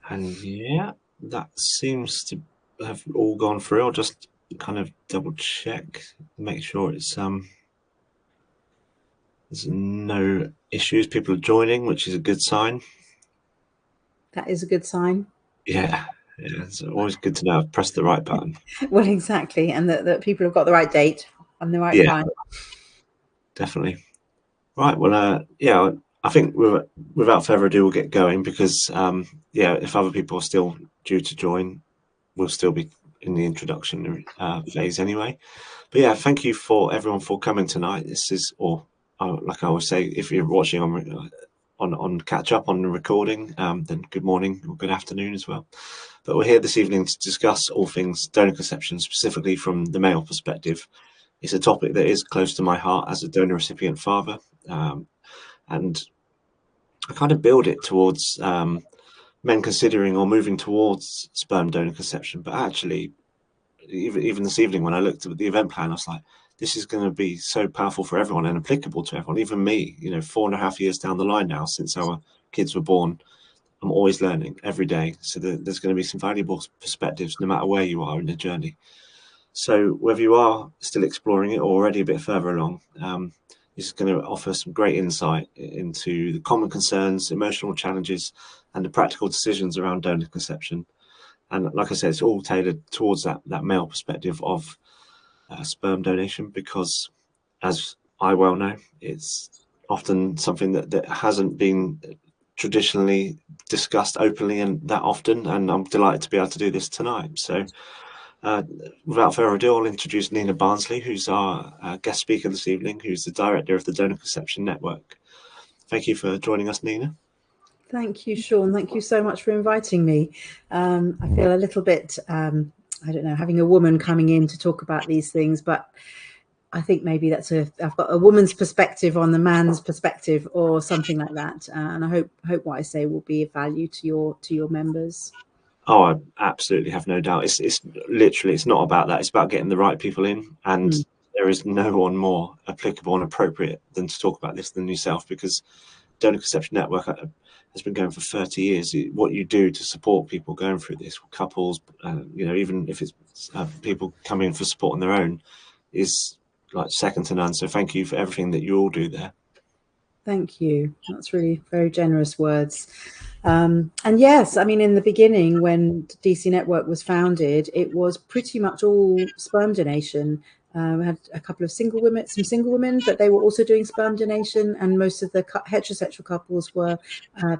And yeah, that seems to have all gone through. I'll just kind of double check, make sure there's no issues. People are joining, which is a good sign. That is a good sign. Yeah, it's always good to know I've pressed the right button. Well, exactly, and that people have got the right date and the right Yeah, time. definitely. Right. Well, yeah, I think without further ado, we'll get going because, yeah, if other people are still due to join, we'll still be in the introduction phase anyway. But yeah, thank you for everyone for coming tonight. This is, or like I always say, if you're watching on catch up on the recording, then good morning or good afternoon as well. But we're here this evening to discuss all things donor conception, specifically from the male perspective. It's a topic that is close to my heart as a donor recipient father, and I kind of build it towards men considering or moving towards sperm donor conception. But actually, even this evening when I looked at the event plan, I was like, this is going to be so powerful for everyone and applicable to everyone. Even me, 4.5 years down the line now since our kids were born, I'm always learning every day. So there's going to be some valuable perspectives no matter where you are in the journey. So whether you are still exploring it or already a bit further along, this is going to offer some great insight into the common concerns, emotional challenges, and the practical decisions around donor conception. And like I said, it's all tailored towards that male perspective of sperm donation because, as I well know, it's often something that hasn't been traditionally discussed openly and that often. And I'm delighted to be able to do this tonight. So uh, without further ado, I'll introduce Nina Barnsley, who's our guest speaker this evening, who's the director of the Donor Conception Network. Thank you for joining us, Nina. Thank you, Sean. Thank you so much for inviting me. I feel a little bit, I don't know, having a woman coming in to talk about these things, but I think maybe I've got a woman's perspective on the man's perspective or something like that. And I hope what I say will be of value to your members. Oh, I absolutely have no doubt. It's literally, it's not about that. It's about getting the right people in, and Mm. there is no one more applicable and appropriate than to talk about this than yourself, because Donor Conception Network has been going for 30 years. What you do to support people going through this, couples, even if it's people coming in for support on their own, is like second to none. So thank you for everything that you all do there. Thank you. That's really very generous words. And yes, I mean, in the beginning, when DC Network was founded, it was pretty much all sperm donation. We had a couple of some single women, but they were also doing sperm donation, and most of the heterosexual couples were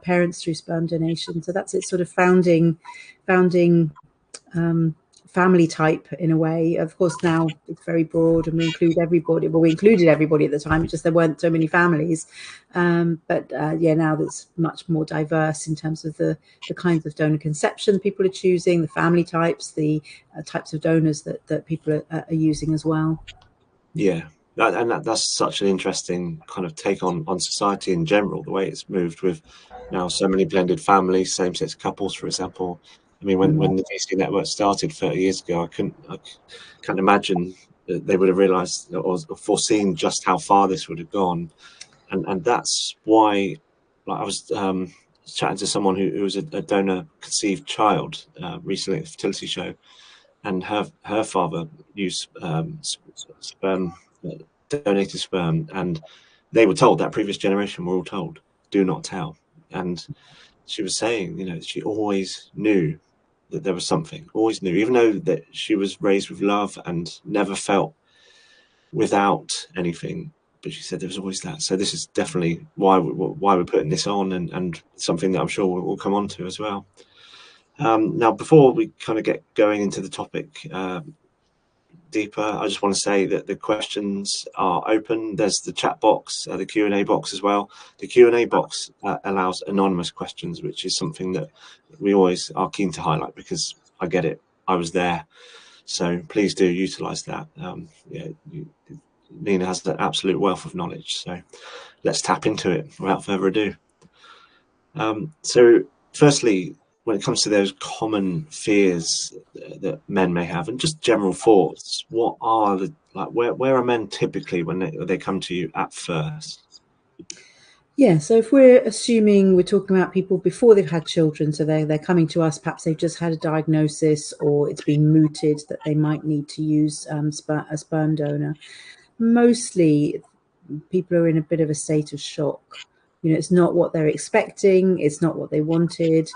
parents through sperm donation. So that's its sort of founding family type in a way. Of course, now it's very broad and we include everybody. Well, we included everybody at the time, it's just there weren't so many families. But yeah, now it's much more diverse in terms of the kinds of donor conception people are choosing, the family types, the types of donors that people are using as well. Yeah, that's such an interesting kind of take on society in general, the way it's moved with now so many blended families, same-sex couples, for example. I mean, when the DC network started 30 years ago, I can't imagine that they would have realised or foreseen just how far this would have gone, and that's why, like I was chatting to someone who was a donor conceived child recently at the fertility show, and her father used sperm, donated sperm, and they were told, that previous generation were all told, do not tell. And she was saying, she always knew that there was something, always knew, even though that she was raised with love and never felt without anything. But she said there was always that. So this is definitely why we're putting this on, and something that I'm sure we'll come on to as well. Now, before we kind of get going into the topic deeper, I just want to say that the questions are open. There's the chat box, the Q&A box as well. The Q&A box allows anonymous questions, which is something that we always are keen to highlight because I get it. I was there. So please do utilize that. Nina has an absolute wealth of knowledge. So let's tap into it without further ado. So firstly, when it comes to those common fears that men may have, and just general thoughts, what are where are men typically when they come to you at first? Yeah, so if we're assuming we're talking about people before they've had children, so they're coming to us, perhaps they've just had a diagnosis or it's been mooted that they might need to use a sperm donor. Mostly people are in a bit of a state of shock. You know, it's not what they're expecting, it's not what they wanted.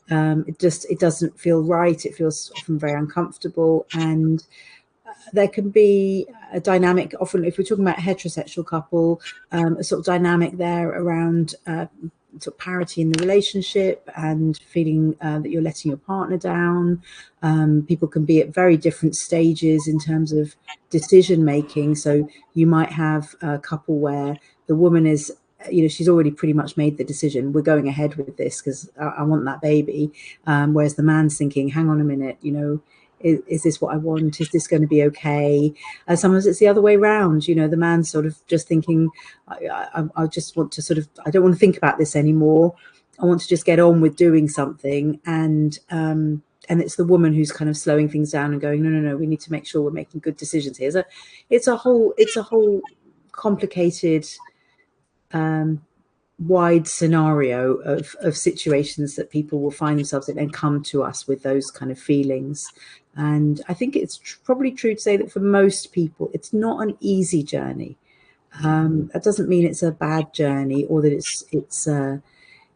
It doesn't feel right. It feels often very uncomfortable, and there can be a dynamic. Often, if we're talking about a heterosexual couple, a sort of dynamic there around sort of parity in the relationship and feeling that you're letting your partner down. People can be at very different stages in terms of decision making. So you might have a couple where the woman is, you know, she's already pretty much made the decision. We're going ahead with this because I want that baby. Whereas the man's thinking, hang on a minute, you know, is this what I want? Is this going to be okay? Sometimes it's the other way around. You know, the man's sort of just thinking, I just want to sort of, I don't want to think about this anymore. I want to just get on with doing something. And it's the woman who's kind of slowing things down and going, no, we need to make sure we're making good decisions here. So it's a whole complicated, wide scenario of situations that people will find themselves in and come to us with those kind of feelings. And I think it's probably true to say that for most people, it's not an easy journey. That doesn't mean it's a bad journey or that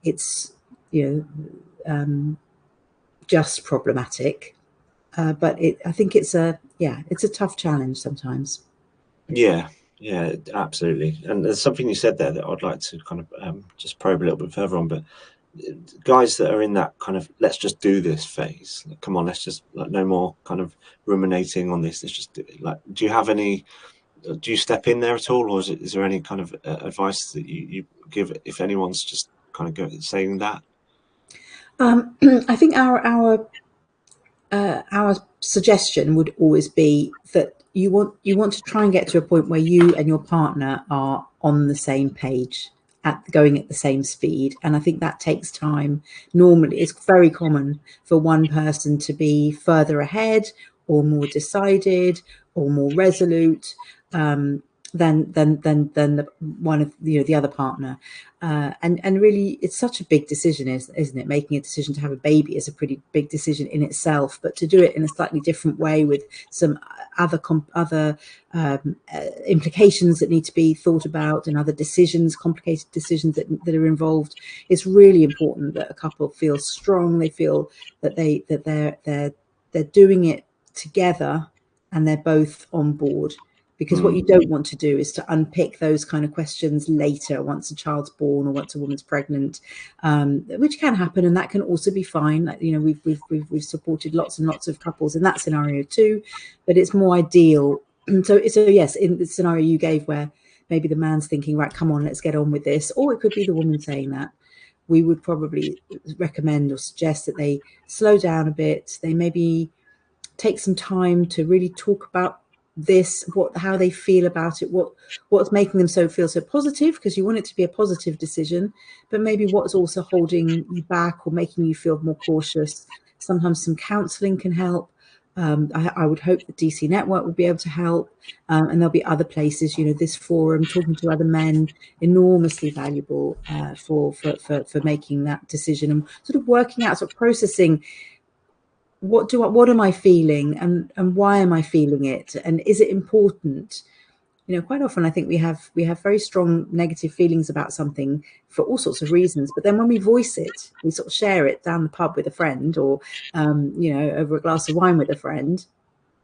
it's you know just problematic. But I think it's a tough challenge sometimes. Yeah, yeah, absolutely. And there's something you said there that I'd like to kind of just probe a little bit further on. But guys that are in that kind of let's just do this phase, like, come on, let's just like no more kind of ruminating on this. Let's just do it. Like, do you have any? Do you step in there at all, or is there any kind of advice that you give if anyone's just kind of saying that? I think our suggestion would always be that you want to try and get to a point where you and your partner are on the same page, going at the same speed. And I think that takes time. Normally it's very common for one person to be further ahead or more decided or more resolute than the one of the other partner. And really, it's such a big decision, isn't it? Making a decision to have a baby is a pretty big decision in itself, but to do it in a slightly different way with some other implications that need to be thought about and other decisions, complicated decisions that are involved. It's really important that a couple feels strong. They feel that they're doing it together and they're both on board. Because what you don't want to do is to unpick those kind of questions later, once a child's born or once a woman's pregnant, which can happen, and that can also be fine. Like, you know, we've supported lots and lots of couples in that scenario too, but it's more ideal. So yes, in the scenario you gave, where maybe the man's thinking, right, come on, let's get on with this, or it could be the woman saying that. We would probably recommend or suggest that they slow down a bit. They maybe take some time to really talk about this, how they feel about it, what's making them feel so positive, because you want it to be a positive decision, but maybe what's also holding you back or making you feel more cautious. Sometimes some counselling can help. I would hope that DC Network will be able to help, and there'll be other places. You know, this forum, talking to other men, enormously valuable for making that decision and sort of working out, sort of processing what am I feeling, and why am I feeling it, and is it important? You know, quite often I think we have very strong negative feelings about something for all sorts of reasons, but then when we voice it, we sort of share it down the pub with a friend, or over a glass of wine with a friend,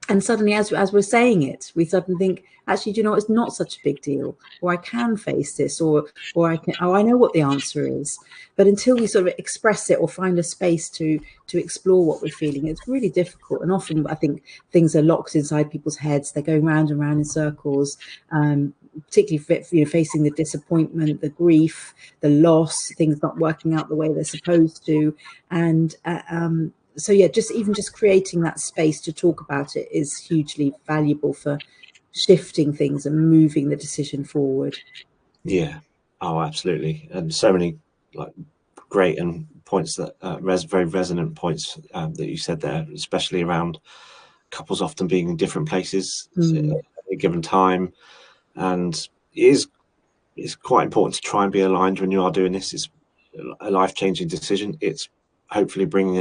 and suddenly as we're saying it, we suddenly think, actually, do you know what, it's not such a big deal, or I can face this, or I know what the answer is. But until we sort of express it or find a space to explore what we're feeling, it's really difficult. And often I think things are locked inside people's heads. They're going round and round in circles, particularly facing the disappointment, the grief, the loss, things not working out the way they're supposed to. And so yeah, just creating that space to talk about it is hugely valuable for shifting things and moving the decision forward. Yeah. Oh, absolutely. And so many like great and points that very resonant points that you said there, especially around couples often being in different places at a given time, and it is it's quite important to try and be aligned when you are doing this. It's a life-changing decision. It's hopefully bringing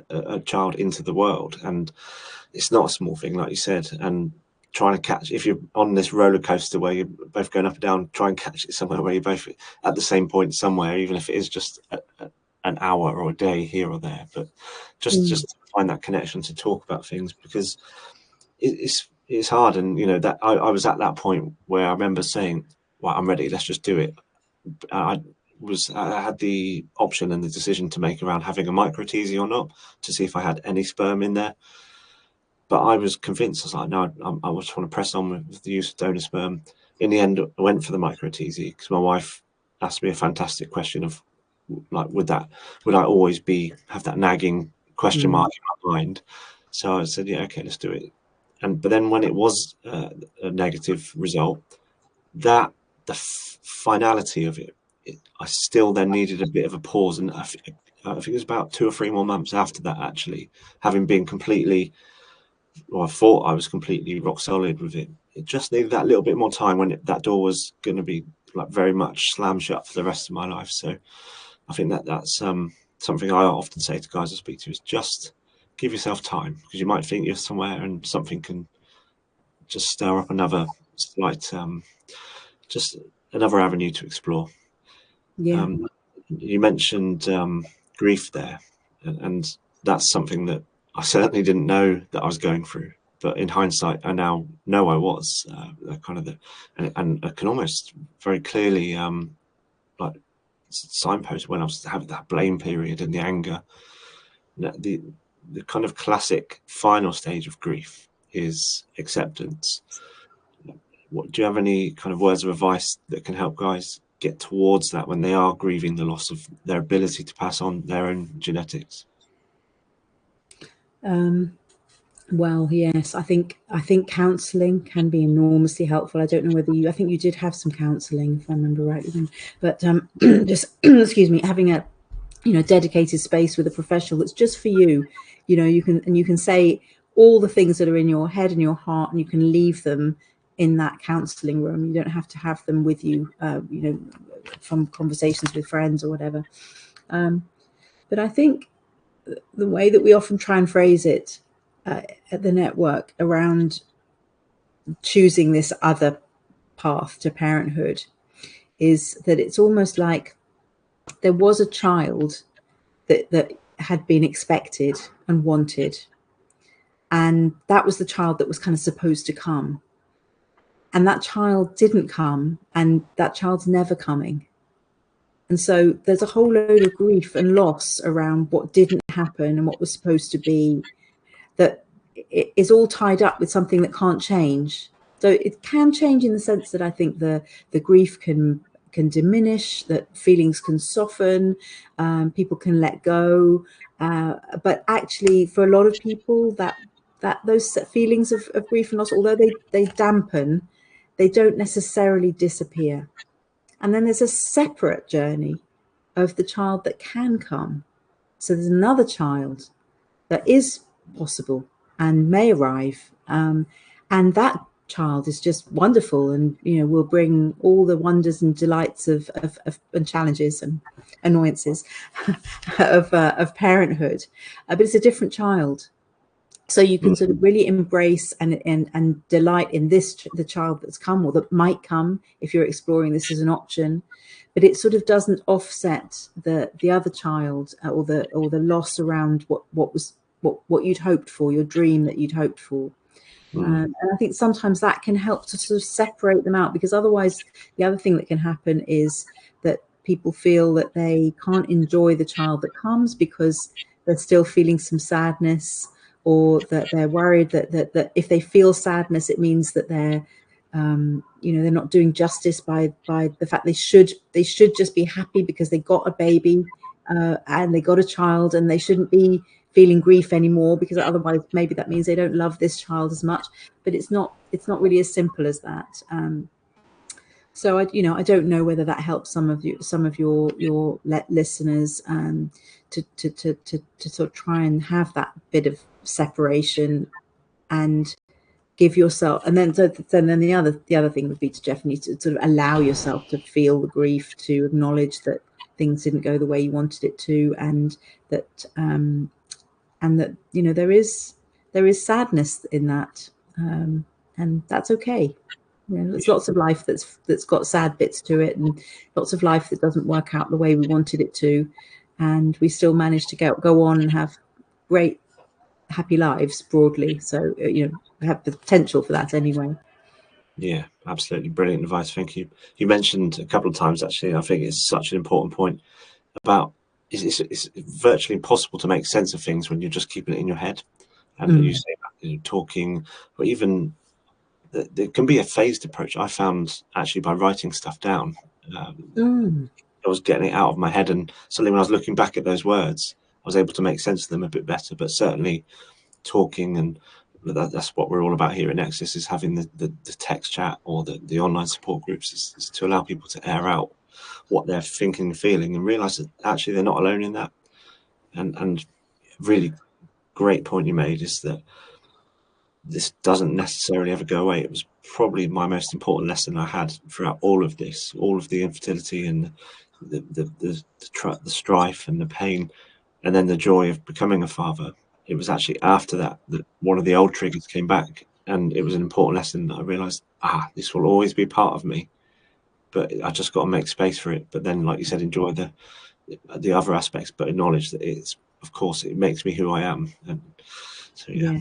a child into the world, and it's not a small thing, like you said. And trying to catch, if you're on this roller coaster where you're both going up and down, try and catch it somewhere where you're both at the same point somewhere, even if it is just an hour or a day here or there. But just find that connection to talk about things, because it's hard. And that I was at that point where I remember saying, well, I'm ready, let's just do it. I had the option and the decision to make around having a micro teasy or not, to see if I had any sperm in there. But I was convinced. I was like, no, I just want to press on with the use of donor sperm. In the end, I went for the micro teasy because my wife asked me a fantastic question of, like, would I always have that nagging question mark in my mind? So I said, yeah, okay, let's do it. But then when it was a negative result, the finality of it, I still then needed a bit of a pause. And I think it was about 2 or 3 more months after that, actually, having been completely, I thought I was completely rock solid with it. It just needed that little bit more time when that door was going to be like very much slam shut for the rest of my life. So I think that's something I often say to guys I speak to, is just give yourself time, because you might think you're somewhere and something can just stir up another slight, just another avenue to explore. Yeah. You mentioned grief there, and that's something that I certainly didn't know that I was going through. But in hindsight, I now know I was and I can almost very clearly like signpost when I was having that blame period and the anger. The kind of classic final stage of grief is acceptance. Do you have any kind of words of advice that can help guys get towards that when they are grieving the loss of their ability to pass on their own genetics? Well, yes, I think counselling can be enormously helpful. I don't know whether I think you did have some counselling, if I remember rightly, but just excuse me, having a dedicated space with a professional that's just for you. You can say all the things that are in your head and your heart, and you can leave them in that counselling room. You don't have to have them with you, from conversations with friends or whatever. But I think the way that we often try and phrase it at the network around choosing this other path to parenthood is that it's almost like there was a child that had been expected and wanted, and that was the child that was kind of supposed to come, and that child didn't come, and that child's never coming. And so there's a whole load of grief and loss around what didn't happen and what was supposed to be, that is all tied up with something that can't change. So it can change in the sense that I think the grief can diminish, that feelings can soften, people can let go. But actually, for a lot of people, that those feelings of grief and loss, although they dampen, they don't necessarily disappear. And then there's a separate journey of the child that can come. So there's another child that is possible and may arrive, and that child is just wonderful, and will bring all the wonders and delights of and challenges and annoyances of parenthood, but it's a different child. So you can sort of really embrace and delight in the child that's come, or that might come, if you're exploring this as an option. But it sort of doesn't offset the other child, or the loss around what you'd hoped for, your dream that you'd hoped for. And I think sometimes that can help to sort of separate them out, because otherwise the other thing that can happen is that people feel that they can't enjoy the child that comes because they're still feeling some sadness, or that they're worried that if they feel sadness, it means that they're they're not doing justice by the fact they should just be happy because they got a baby, and they got a child, and they shouldn't be feeling grief anymore, because otherwise maybe that means they don't love this child as much. But it's not really as simple as that. So I don't know whether that helps some of your listeners, to sort of try and have that bit of separation and give yourself, and then then the other thing would be to definitely to sort of allow yourself to feel the grief, to acknowledge that things didn't go the way you wanted it to, and that there is sadness in that, and that's okay. There's lots of life that's got sad bits to it, and lots of life that doesn't work out the way we wanted it to, and we still manage to go on and have great, happy lives broadly. So have the potential for that anyway. Yeah, absolutely brilliant advice. Thank you. You mentioned a couple of times, actually, I think it's such an important point about it's virtually impossible to make sense of things when you're just keeping it in your head. And you say that, talking, or even there can be a phased approach. I found actually by writing stuff down, I was getting it out of my head, and suddenly when I was looking back at those words, I was able to make sense of them a bit better. But certainly talking, and that's what we're all about here at Nexus, is having the text chat or the online support groups, is to allow people to air out what they're thinking and feeling, and realize that actually they're not alone in that. And really great point you made is that this doesn't necessarily ever go away. It was probably my most important lesson I had throughout all of this, all of the infertility and the strife and the pain, and then the joy of becoming a father. It was actually after that one of the old triggers came back, and it was an important lesson that I realized, this will always be part of me, but I just got to make space for it. But then, like you said, enjoy the other aspects, but acknowledge that of course, it makes me who I am. And so, yeah.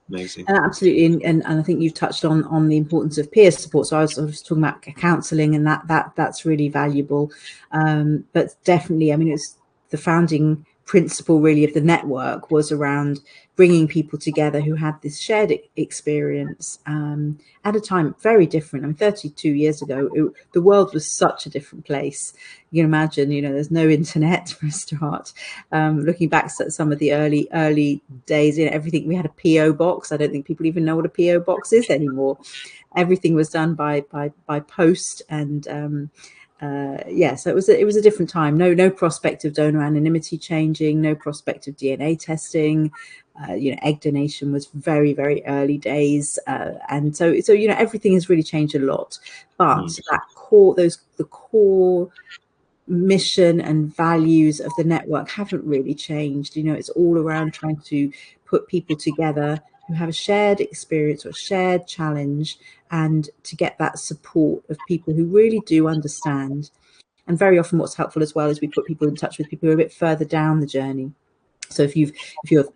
Amazing. And absolutely, and I think you've touched on the importance of peer support. So I was talking about counselling, and that's really valuable. But definitely, I mean, it's the founding principle really of the network was around bringing people together who had this shared experience at a time very different. I mean, 32 years ago, the world was such a different place. You can imagine, there's no internet for a start. Looking back at some of the early days, everything, we had a PO box. I don't think people even know what a PO box is anymore. Everything was done by post, and so it was a different time. No prospect of donor anonymity changing, no prospect of DNA testing. Egg donation was very, very early days, and so everything has really changed a lot. But the core mission and values of the network haven't really changed. It's all around trying to put people together who have a shared experience or shared challenge, and to get that support of people who really do understand. And very often what's helpful as well is we put people in touch with people who are a bit further down the journey. So if you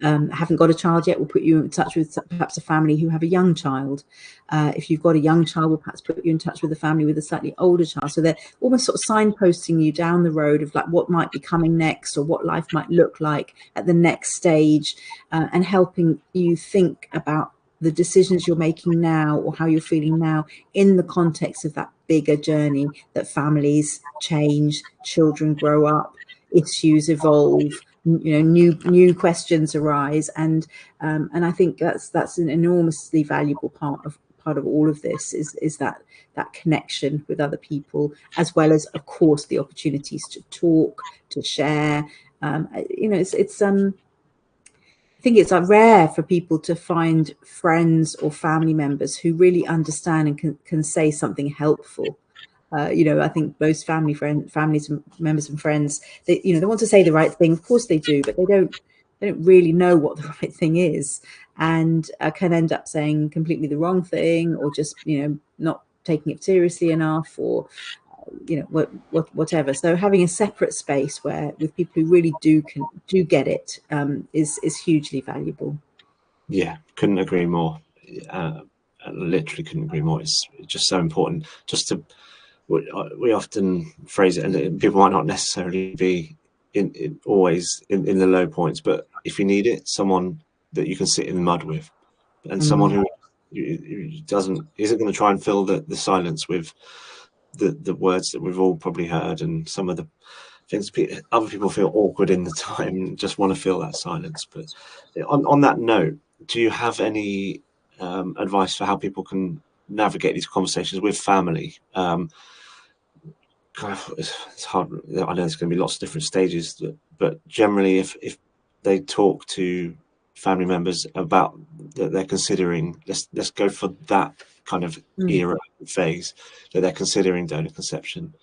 haven't got a child yet, we'll put you in touch with perhaps a family who have a young child. If you've got a young child, we'll perhaps put you in touch with a family with a slightly older child. So they're almost sort of signposting you down the road of like what might be coming next, or what life might look like at the next stage, and helping you think about the decisions you're making now, or how you're feeling now, in the context of that bigger journey that families change, children grow up, issues evolve, new questions arise, and I think that's an enormously valuable part of all of this, is that connection with other people, as well as, of course, the opportunities to talk, to share. It's I think it's rare for people to find friends or family members who really understand and can say something helpful. I think most families and members and friends, they want to say the right thing. Of course they do, but they don't really know what the right thing is, and can end up saying completely the wrong thing, or just not taking it seriously enough, or whatever. So having a separate space with people who really do get it is hugely valuable. Yeah, couldn't agree more. Literally couldn't agree more. It's just so important. We often phrase it, and people might not necessarily be always in the low points, but if you need it, someone that you can sit in the mud with, and someone who isn't going to try and fill the silence with the words that we've all probably heard, and some of the things other people feel awkward in the time and just want to fill that silence. But on that note, do you have any advice for how people can navigate these conversations with family? It's hard. I know there's going to be lots of different stages, but generally, if they talk to family members about that they're considering. Let's go for that kind of Mm. era phase that they're considering donor conception,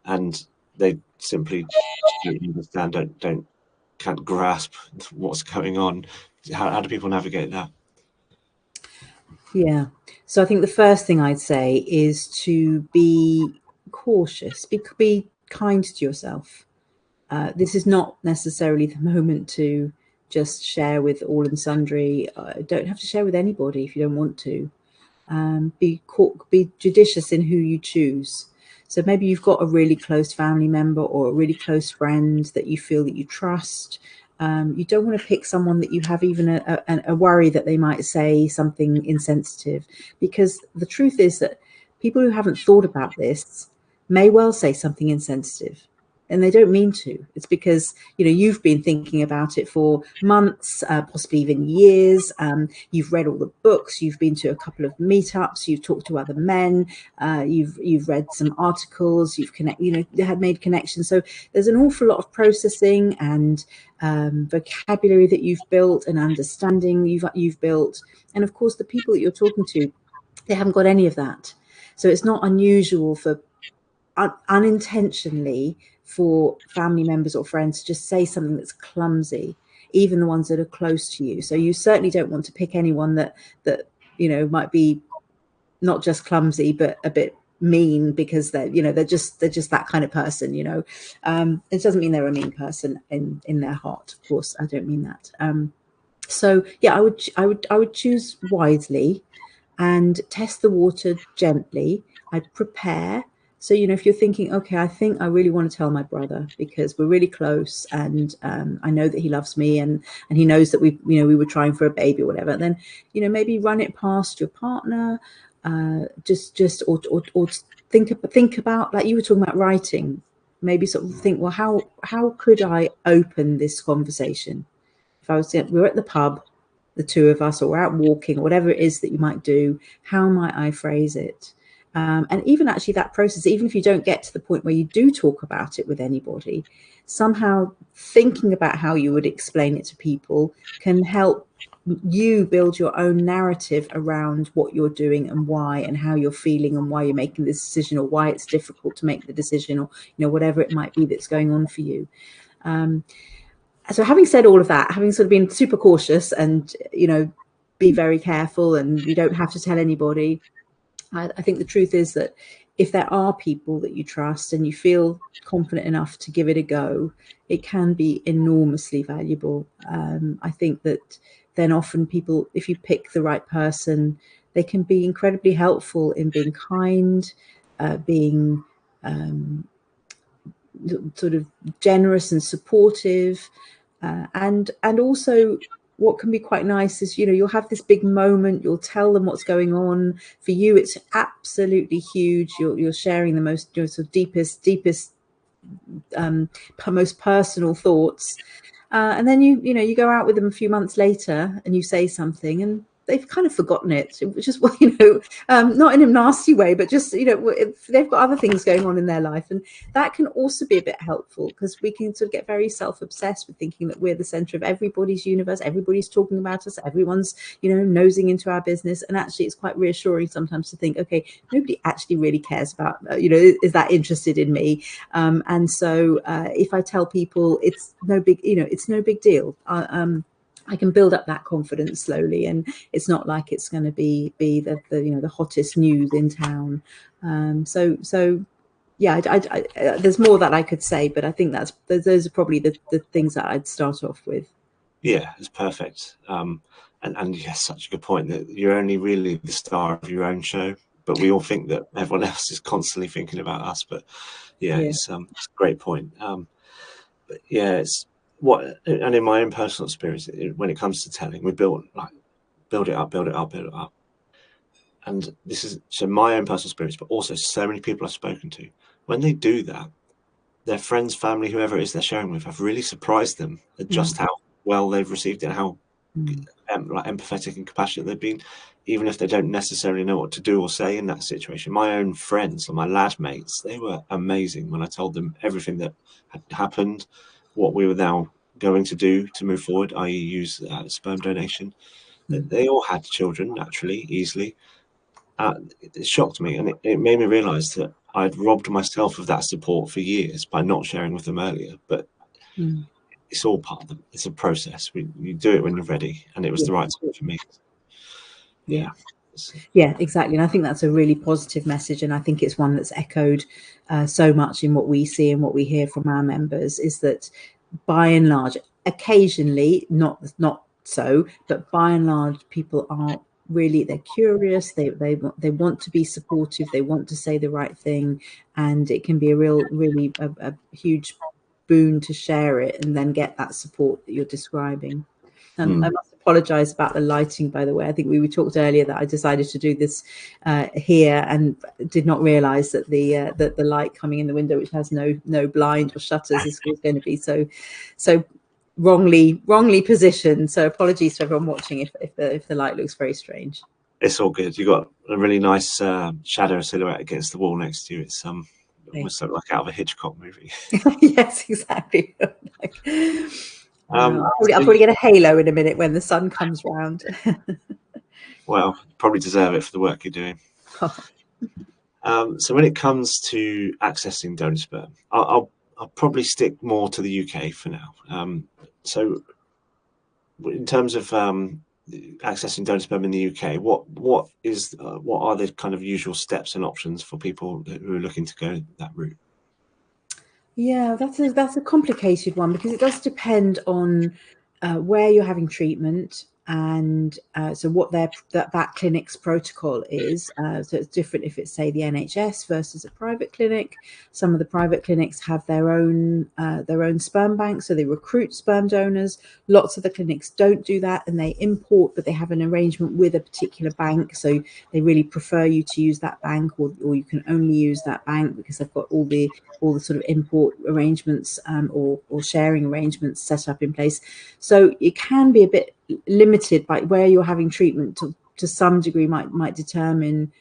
and they simply don't understand, don't can't grasp what's going on. How do people navigate that? Yeah. So I think the first thing I'd say is to be cautious, be kind to yourself. This is not necessarily the moment to just share with all and sundry. Don't have to share with anybody if you don't want to. Be judicious in who you choose. So maybe you've got a really close family member or a really close friend that you feel that you trust. You don't want to pick someone that you have even a worry that they might say something insensitive, because the truth is that people who haven't thought about this may well say something insensitive, and they don't mean to. It's because you've been thinking about it for months, possibly even years. You've read all the books, you've been to a couple of meetups, you've talked to other men, you've read some articles, had made connections. So there's an awful lot of processing and vocabulary that you've built, and understanding you've built, and of course the people that you're talking to, they haven't got any of that. So it's not unusual for unintentionally for family members or friends to just say something that's clumsy, even the ones that are close to you. So you certainly don't want to pick anyone that might be not just clumsy but a bit mean, because they're just that kind of person. It doesn't mean they're a mean person in their heart, of course. I don't mean that. So yeah, I would choose wisely and test the water gently. I'd prepare. So, if you're thinking, okay, I think I really want to tell my brother because we're really close, and I know that he loves me, and he knows that we were trying for a baby or whatever, then, maybe run it past your partner, or think about, like you were talking about writing, maybe sort of think, well, how could I open this conversation? If we're at the pub, the two of us, or we're out walking, or whatever it is that you might do, how might I phrase it? And even actually that process, even if you don't get to the point where you do talk about it with anybody, somehow thinking about how you would explain it to people can help you build your own narrative around what you're doing and why, and how you're feeling, and why you're making this decision, or why it's difficult to make the decision, or whatever it might be that's going on for you. So having said all of that, having sort of been super cautious and, be very careful, and you don't have to tell anybody, I think the truth is that if there are people that you trust and you feel confident enough to give it a go, it can be enormously valuable. I think that then often people, if you pick the right person, they can be incredibly helpful in being kind, being sort of generous and supportive, and also what can be quite nice is, you'll have this big moment, you'll tell them what's going on. For you, it's absolutely huge. You're sharing the most, sort of deepest, most personal thoughts, and then you go out with them a few months later and you say something, and they've kind of forgotten it, which is, well, not in a nasty way, but just, if they've got other things going on in their life. And that can also be a bit helpful, because we can sort of get very self-obsessed with thinking that we're the center of everybody's universe, everybody's talking about us, everyone's, nosing into our business. And actually it's quite reassuring sometimes to think, okay, nobody actually really cares about, is that interested in me. And so if I tell people, it's no big deal. I can build up that confidence slowly, and it's not like it's going to be the hottest news in town. So yeah, there's more that I could say, but I think those are probably the things that I'd start off with. Yeah, it's perfect. And yes, such a good point that you're only really the star of your own show, but we all think that everyone else is constantly thinking about us. But yeah, Yeah. it's a great point. But yeah, it's what, and in my own personal experience, when it comes to telling, we build it up, build it up, build it up. And this is so my own personal experience, but also so many people I've spoken to. When they do that, their friends, family, whoever it is they're sharing with, have really surprised them at just how well they've received it, and how empathetic and compassionate they've been, even if they don't necessarily know what to do or say in that situation. My own friends or my lad mates, they were amazing when I told them everything that had happened, what we were now going to do to move forward, i.e. use sperm donation. They all had children naturally, easily. It shocked me, and it made me realise that I'd robbed myself of that support for years by not sharing with them earlier. But it's all part of it's a process. You do it when you're ready, and it was the right time for me. Yeah. Yeah, exactly. And I think that's a really positive message. And I think it's one that's echoed so much in what we see and what we hear from our members, is that by and large, occasionally not so, but by and large, people are really, they're curious, they want to be supportive, they want to say the right thing, and it can be really a huge boon to share it and then get that support that you're describing. I must apologize about the lighting, by the way. I think we talked earlier that I decided to do this here and did not realize that the light coming in the window, which has no blind or shutters, is going to be so wrongly positioned. So apologies to everyone watching if the light looks very strange. It's all good. You got a really nice shadow silhouette against the wall next to you. It's almost like out of a Hitchcock movie. Yes, exactly. I'll probably get a halo in a minute when the sun comes round. Well, probably deserve it for the work you're doing. So when it comes to accessing donor sperm, I'll probably stick more to the UK for now. So in terms of accessing donor sperm in the UK, what are the kind of usual steps and options for people who are looking to go that route? Yeah, that's a complicated one, because it does depend on where you're having treatment, and so what that clinic's protocol is. So it's different if it's, say, the NHS versus a private clinic. Some of the private clinics have their own sperm bank, so they recruit sperm donors. Lots of the clinics don't do that, and they import, but they have an arrangement with a particular bank, so they really prefer you to use that bank, or you can only use that bank because they've got all the sort of import arrangements or sharing arrangements set up in place. So it can be a bit limited by where you're having treatment. To some degree might determine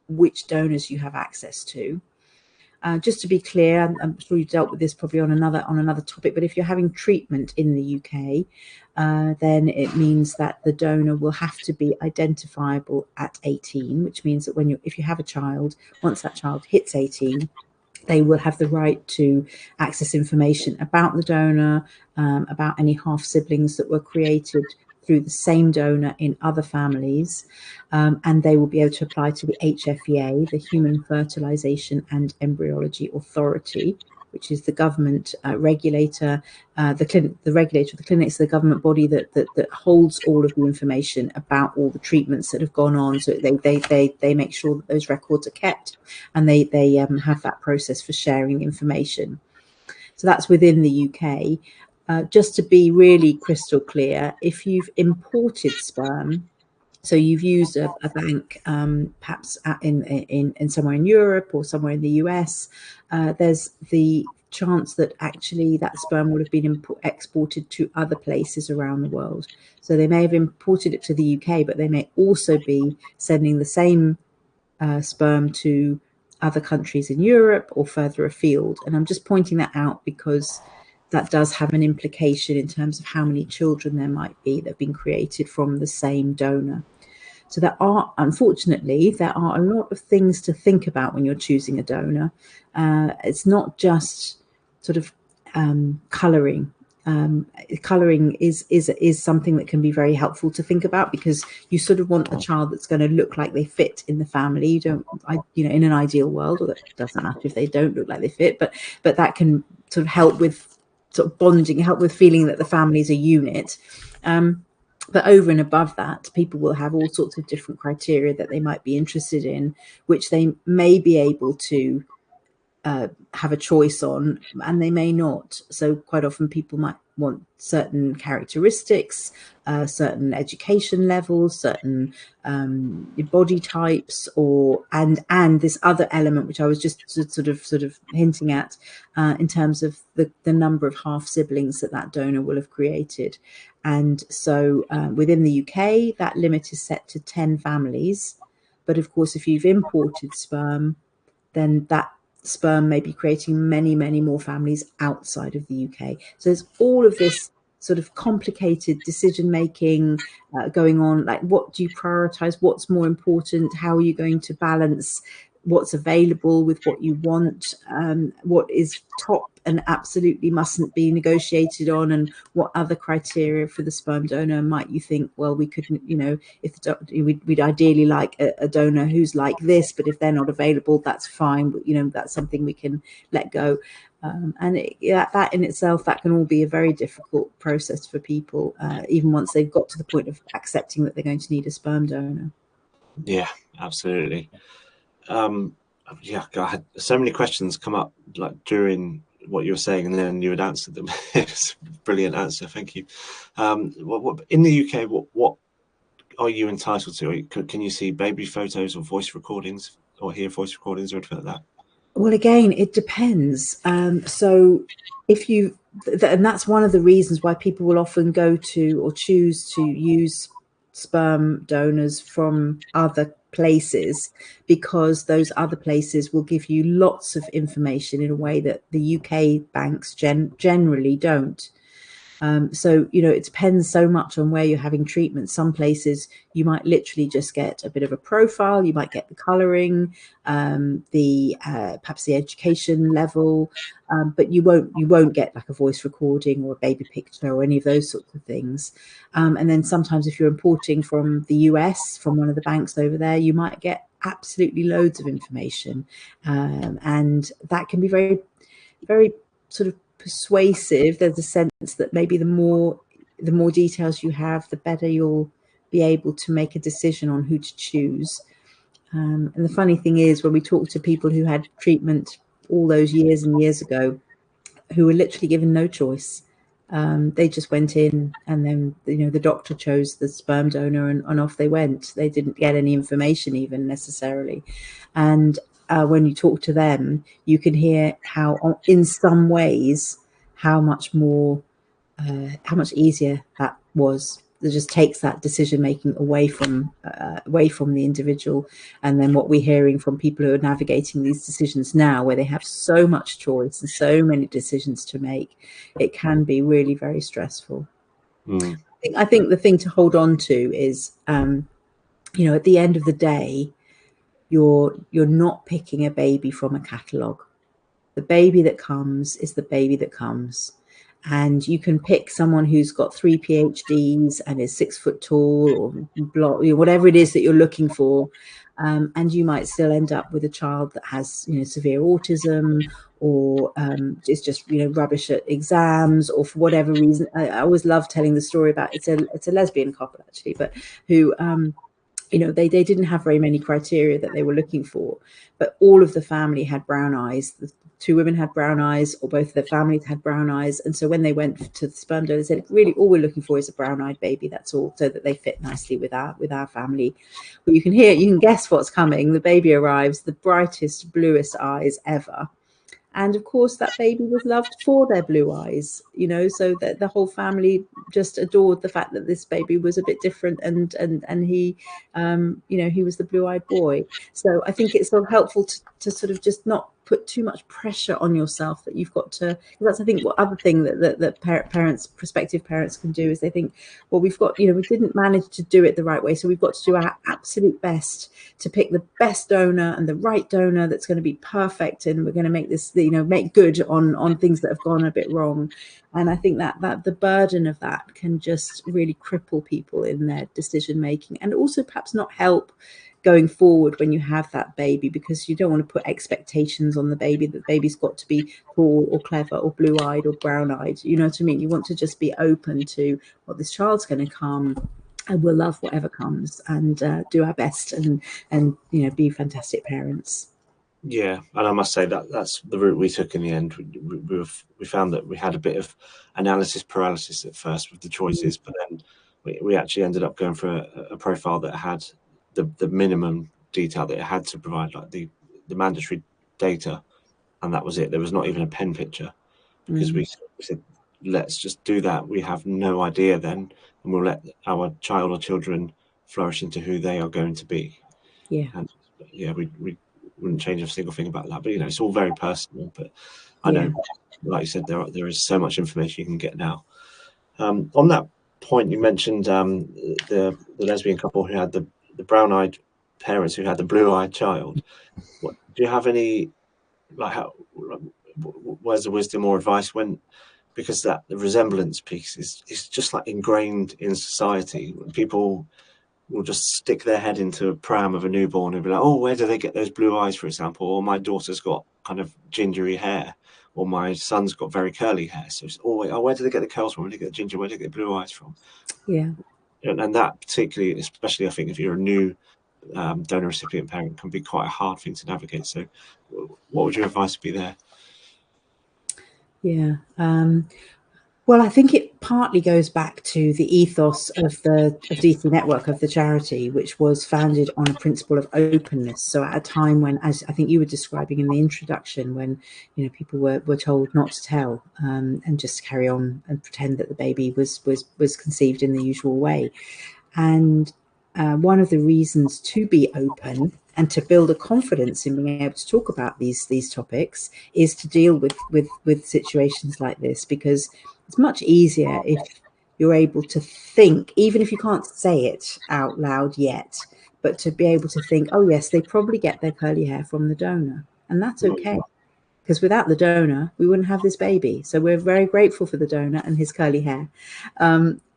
which donors you have access to. Just to be clear, I'm sure you dealt with this probably on another topic, but if you're having treatment in the UK, then it means that the donor will have to be identifiable at 18, which means that if you have a child, once that child hits 18, they will have the right to access information about the donor, about any half siblings that were created through the same donor in other families, and they will be able to apply to the HFEA, the Human Fertilization and Embryology Authority, which is the government regulator, the regulator of the clinics, the government body that holds all of the information about all the treatments that have gone on. So they make sure that those records are kept, and they have that process for sharing information. So that's within the UK. Just to be really crystal clear, if you've imported sperm, so you've used a bank, perhaps in somewhere in Europe or somewhere in the US, there's the chance that actually that sperm would have been exported to other places around the world. So they may have imported it to the UK, but they may also be sending the same sperm to other countries in Europe or further afield. And I'm just pointing that out because that does have an implication in terms of how many children there might be that have been created from the same donor. So unfortunately, there are a lot of things to think about when you're choosing a donor. It's not just sort of colouring. Colouring is something that can be very helpful to think about, because you sort of want a child that's going to look like they fit in the family. You don't, in an ideal world, or that doesn't matter if they don't look like they fit, but that can sort of help with sort of bonding, help with feeling that the family is a unit. But over and above that, people will have all sorts of different criteria that they might be interested in, which they may be able to have a choice on, and they may not. So quite often people might want certain characteristics, certain education levels, certain body types, and this other element which I was just sort of hinting at in terms of the number of half siblings that donor will have created. And so within the UK, that limit is set to 10 families. But of course, if you've imported sperm, then that sperm may be creating many, many more families outside of the UK. So there's all of this sort of complicated decision making going on. Like, what do you prioritize? What's more important? How are you going to balance what's available with what you want? What is top and absolutely mustn't be negotiated on, and what other criteria for the sperm donor might you think, well, we could, if we'd ideally like a donor who's like this, but if they're not available, that's fine. That's something we can let go. That in itself, that can all be a very difficult process for people, even once they've got to the point of accepting that they're going to need a sperm donor. Yeah, absolutely. Yeah, I had so many questions come up like during what you were saying, and then you had answered them. It's a brilliant answer, thank you. In the UK, what are you entitled to? Can you see baby photos or voice recordings, or hear voice recordings or anything like that? Well, again, it depends. So if you, and that's one of the reasons why people will often go to or choose to use sperm donors from other places, because those other places will give you lots of information in a way that the UK banks generally don't. So, it depends so much on where you're having treatment. Some places you might literally just get a bit of a profile, you might get the colouring, perhaps the education level, but you won't get like a voice recording or a baby picture or any of those sorts of things. And then sometimes if you're importing from the US, from one of the banks over there, you might get absolutely loads of information. And that can be very, very sort of persuasive. There's a sense that maybe the more details you have, the better you'll be able to make a decision on who to choose. And the funny thing is, when we talk to people who had treatment all those years and years ago, who were literally given no choice, they just went in, and then the doctor chose the sperm donor, and off they went. They didn't get any information even necessarily. And when you talk to them, you can hear how, in some ways, how much easier that was. It just takes that decision making away from the individual. And then what we're hearing from people who are navigating these decisions now, where they have so much choice and so many decisions to make, it can be really very stressful. I think the thing to hold on to is, at the end of the day, you're not picking a baby from a catalogue. The baby that comes is the baby that comes. And you can pick someone who's got 3 PhDs and is 6 foot tall, or whatever it is that you're looking for. And you might still end up with a child that has, severe autism, or is just, rubbish at exams, or for whatever reason. I always love telling the story about, it's a lesbian couple actually, but who, they didn't have very many criteria that they were looking for, but all of the family had brown eyes. The 2 women had brown eyes, or both of their families had brown eyes. And so when they went to the sperm donor, they said, really, all we're looking for is a brown-eyed baby. That's all, so that they fit nicely with our family. But you can guess what's coming. The baby arrives, the brightest, bluest eyes ever. And of course, that baby was loved for their blue eyes, so that the whole family just adored the fact that this baby was a bit different, and he, he was the blue-eyed boy. So I think it's so helpful to sort of just not put too much pressure on yourself that you've got to. That's, I think, what other thing that prospective parents can do is they think, well, we've got, we didn't manage to do it the right way, so we've got to do our absolute best to pick the best donor and the right donor that's going to be perfect, and we're going to make this, make good on things that have gone a bit wrong. And I think that the burden of that can just really cripple people in their decision making, and also perhaps not help going forward when you have that baby, because you don't want to put expectations on the baby that the baby's got to be tall or clever or blue-eyed or brown-eyed. You know what I mean? You want to just be open to what this child's going to come, and we'll love whatever comes, and do our best, and be fantastic parents. Yeah, and I must say that that's the route we took in the end. We found that we had a bit of analysis paralysis at first with the choices, but then we actually ended up going for a profile that had the minimum detail that it had to provide, like the mandatory data, and that was it. There was not even a pen picture, because we said, let's just do that. We have no idea then, and we'll let our child or children flourish into who they are going to be. Yeah. And yeah, we wouldn't change a single thing about that. But it's all very personal. But I know, like you said, there is so much information you can get now. On that point, you mentioned the lesbian couple who had the brown-eyed parents who had the blue-eyed child. What do you have any, like, how, where's the wisdom or advice when, because that the resemblance piece is just like ingrained in society. People will just stick their head into a pram of a newborn and be like, oh, where do they get those blue eyes, for example? Or my daughter's got kind of gingery hair, or my son's got very curly hair. So it's always, oh, where do they get the curls from? Where do they get the ginger? Where do they get the blue eyes from? Yeah. And that particularly, especially I think if you're a new donor recipient parent, can be quite a hard thing to navigate. So what would your advice be there? Yeah. Well, I think it partly goes back to the ethos of the DC Network, of the charity, which was founded on a principle of openness. So at a time when, as I think you were describing in the introduction, when people were told not to tell, and just carry on and pretend that the baby was conceived in the usual way. And one of the reasons to be open and to build a confidence in being able to talk about these topics is to deal with situations like this, because it's much easier if you're able to think, even if you can't say it out loud yet, but to be able to think, oh yes, they probably get their curly hair from the donor, and that's okay. Because without the donor, we wouldn't have this baby. So we're very grateful for the donor and his curly hair,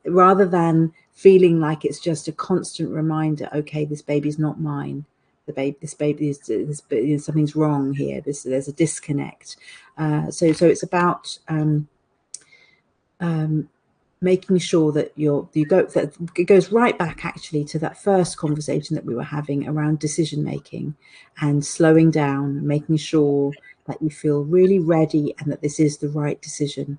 rather than feeling like it's just a constant reminder. Okay, this baby's not mine. This baby is something's wrong here. There's a disconnect. So it's about making sure that it goes right back actually to that first conversation that we were having around decision making and slowing down, making sure that you feel really ready and that this is the right decision.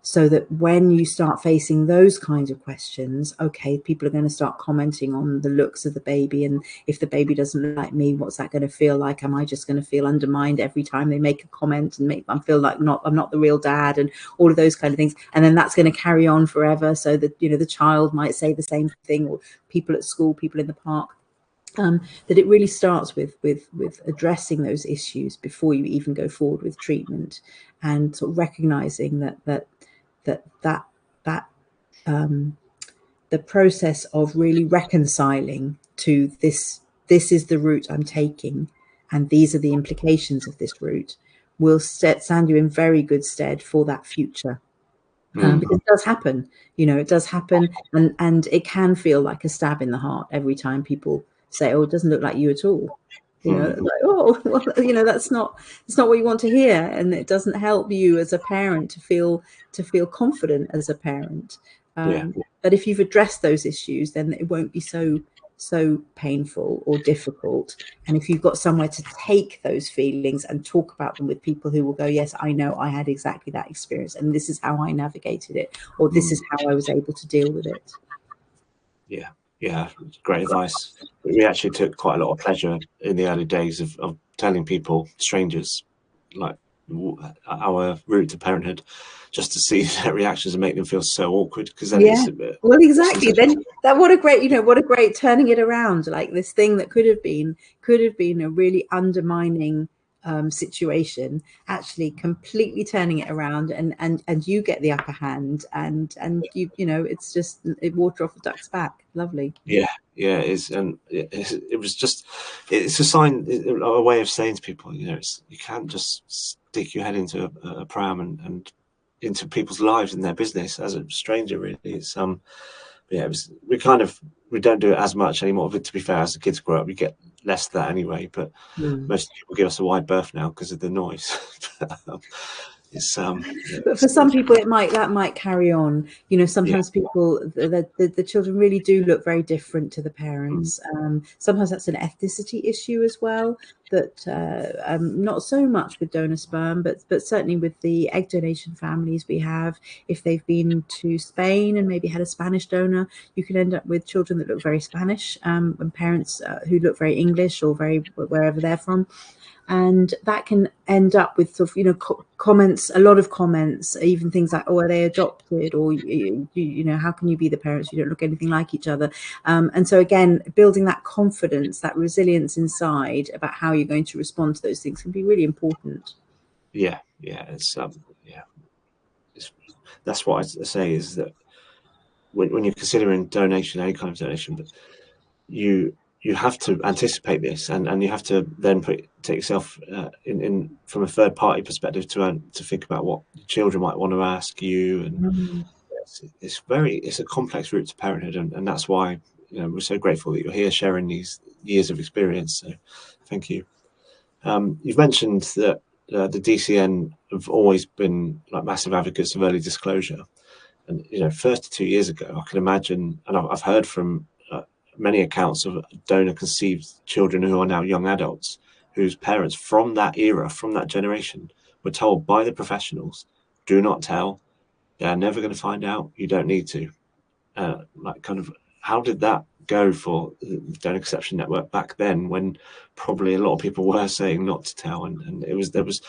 So that when you start facing those kinds of questions, okay, people are going to start commenting on the looks of the baby. And if the baby doesn't like me, what's that going to feel like? Am I just going to feel undermined every time they make a comment and make them feel like I'm not the real dad, and all of those kind of things? And then that's going to carry on forever. So that, the child might say the same thing, or people at school, people in the park. That it really starts with addressing those issues before you even go forward with treatment, and sort of recognizing that the process of really reconciling to this is the route I'm taking, and these are the implications of this route, will stand you in very good stead for that future. Because it does happen, it does happen, and it can feel like a stab in the heart every time people say, oh, it doesn't look like you at all. Like, oh, well, that's not what you want to hear, and it doesn't help you as a parent to feel confident as a parent. But if you've addressed those issues, then it won't be so painful or difficult. And if you've got somewhere to take those feelings and talk about them with people who will go, yes, I know I had exactly that experience, and this is how I navigated it, or this is how I was able to deal with it. Yeah, great advice. We actually took quite a lot of pleasure in the early days of telling people, strangers, like our route to parenthood, just to see their reactions and make them feel so awkward. Because then it's a bit, well, exactly. Then what a great turning it around. Like this thing that could have been a really undermining situation, actually completely turning it around, and you get the upper hand, and it's just water off the duck's back. Lovely. Yeah, it is, and it was just, it's a sign, a way of saying to people, you can't just stick your head into a pram and into people's lives and their business as a stranger. Really, it's we don't do it as much anymore. But to be fair, as the kids grow up, we get less of that anyway. But most people give us a wide berth now because of the noise. But for some people that might carry on. Sometimes people, the children really do look very different to the parents. Sometimes that's an ethnicity issue as well, that not so much with donor sperm, but certainly with the egg donation families we have. If they've been to Spain and maybe had a Spanish donor, you can end up with children that look very Spanish, and parents who look very English, or very wherever they're from. And that can end up with sort of, comments, a lot of comments, even things like, oh, are they adopted? Or, how can you be the parents? You don't look anything like each other. And so, again, building that confidence, that resilience inside about how you're going to respond to those things can be really important. That's what I say, is that when you're considering donation, any kind of donation, but you have to anticipate this, and you have to then take yourself in from a third party perspective to think about what children might want to ask you, and Mm. it's a complex route to parenthood, and that's why we're so grateful that you're here sharing these years of experience. So, thank you. You've mentioned that the DCN have always been like massive advocates of early disclosure, and 32 years ago, I can imagine, and I've heard from many accounts of donor conceived children who are now young adults, whose parents from that era, from that generation, were told by the professionals, "Do not tell. They're never going to find out. You don't need to." Like, kind of, how did that go for the donor conception network back then, when probably a lot of people were saying not to tell, and there was,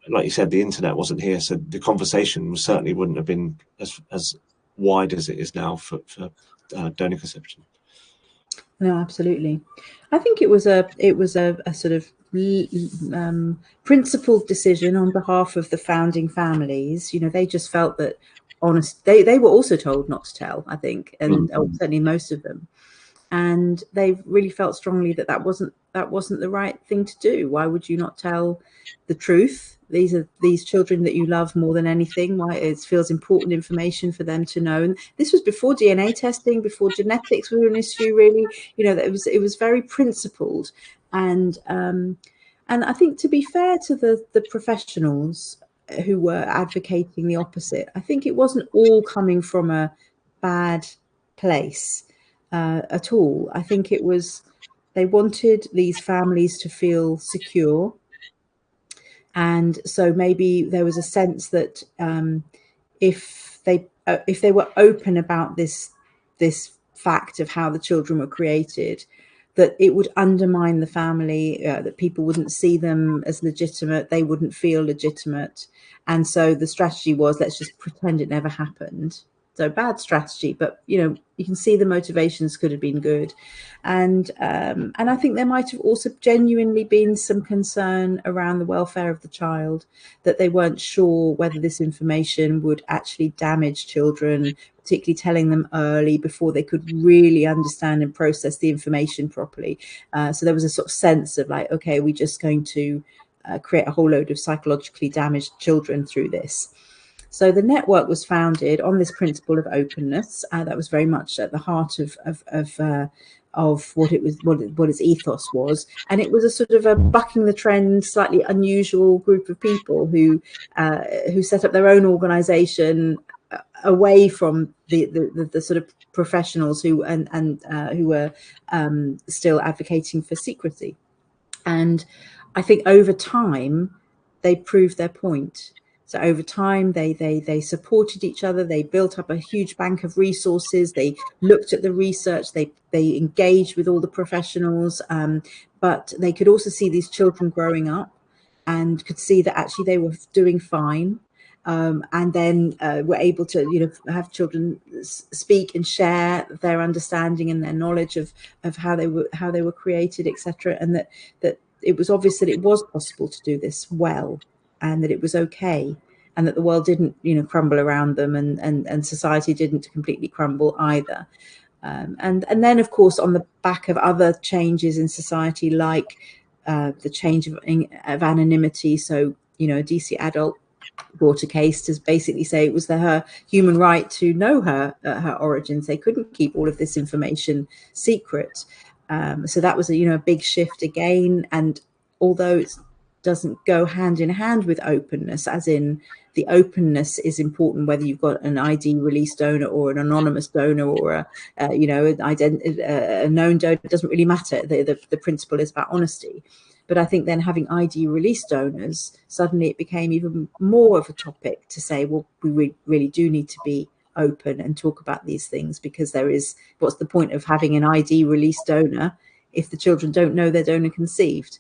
like you said, the internet wasn't here, so the conversation certainly wouldn't have been as wide as it is now for donor conception. No, absolutely. I think it was a sort of principled decision on behalf of the founding families. They just felt that they were also told not to tell, I think, and certainly most of them. And they really felt strongly that that wasn't the right thing to do. Why would you not tell the truth? These are these children that you love more than anything. Why it feels important information for them to know. And this was before DNA testing, before genetics were an issue. Really, that it was very principled. And I think, to be fair to the professionals who were advocating the opposite, I think it wasn't all coming from a bad place at all. I think it was, they wanted these families to feel secure. And so maybe there was a sense that if they were open about this fact of how the children were created, that it would undermine the family, that people wouldn't see them as legitimate, they wouldn't feel legitimate. And so the strategy was, let's just pretend it never happened. So bad strategy, but you can see the motivations could have been good. And I think there might have also genuinely been some concern around the welfare of the child, that they weren't sure whether this information would actually damage children, particularly telling them early before they could really understand and process the information properly. So there was a sort of sense of like, okay, we're just going to create a whole load of psychologically damaged children through this. So the network was founded on this principle of openness. That was very much at the heart of what it was, what its ethos was, and it was a sort of a bucking the trend, slightly unusual group of people who set up their own organisation away from the sort of professionals who were still advocating for secrecy. And I think over time they proved their point. So over time, they supported each other. They built up a huge bank of resources. They looked at the research. They engaged with all the professionals, but they could also see these children growing up, and could see that actually they were doing fine. And then were able to, have children speak and share their understanding and their knowledge of how they were created, etc. And that it was obvious that it was possible to do this well, and that it was okay, and that the world didn't, crumble around them, and society didn't completely crumble either. And then, of course, on the back of other changes in society, like the change of anonymity. So, a DC adult brought a case to basically say it was her human right to know her origins. They couldn't keep all of this information secret. So that was a big shift again. And although it doesn't go hand in hand with openness, as in the openness is important whether you've got an ID release donor or an anonymous donor or a known donor, it doesn't really matter. The principle is about honesty. But I think then having ID release donors, suddenly it became even more of a topic to say, well, we really do need to be open and talk about these things, because what's the point of having an ID release donor if the children don't know they're donor conceived?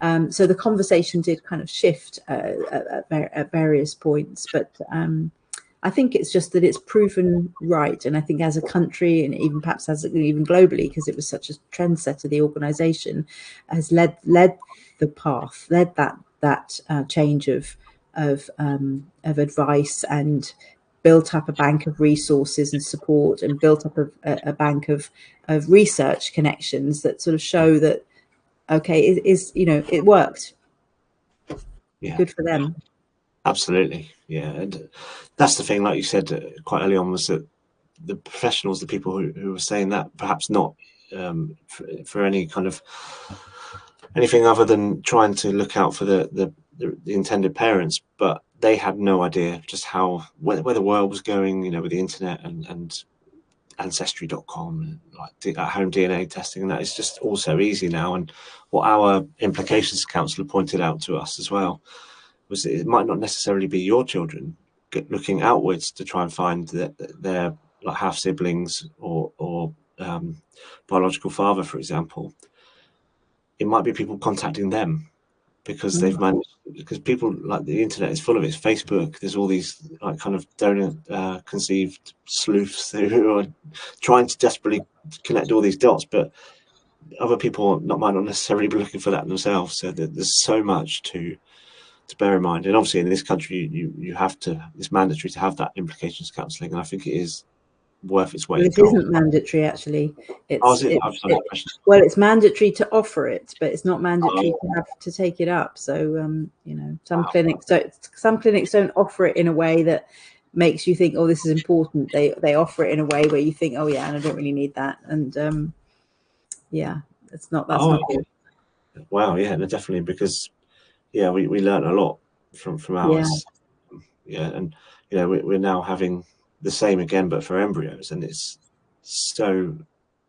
So the conversation did kind of shift at various points, but I think it's just that it's proven right. And I think as a country, and even perhaps even globally, because it was such a trendsetter, the organisation has led the path, led that change of advice, and built up a bank of resources and support, and built up a bank of research connections that sort of show that, okay, it worked. Yeah. Good for them. Absolutely. Yeah. And that's the thing, like you said quite early on, was that the professionals, the people who were saying that, perhaps not for any kind of anything other than trying to look out for the intended parents, but they had no idea just where the world was going, with the internet and ancestry.com and like at home DNA testing, and that is just all so easy now. And what our implications counselor pointed out to us as well was that it might not necessarily be your children looking outwards to try and find their like half siblings or biological father, for example. It might be people contacting them because they've managed, because people, like, the internet is full of it. It's Facebook. There's all these like kind of donor conceived sleuths who are trying to desperately connect all these dots, but other people might not necessarily be looking for that themselves. So there's so much to bear in mind. And obviously in this country, you have to, it's mandatory to have that implications counselling, and I think it is worth its weight Well, in it gold. isn't mandatory, actually. Oh, is it? I'm sorry. Well, it's mandatory to offer it, but it's not mandatory to have to take it up. So, some clinics don't offer it in a way that makes you think, oh, this is important. They offer it in a way where you think, oh yeah, and I don't really need that. And yeah, that's not good. Wow, yeah, no, definitely, because yeah, we learned a lot from ours. Yeah, and we're now having the same again, but for embryos, and it's so,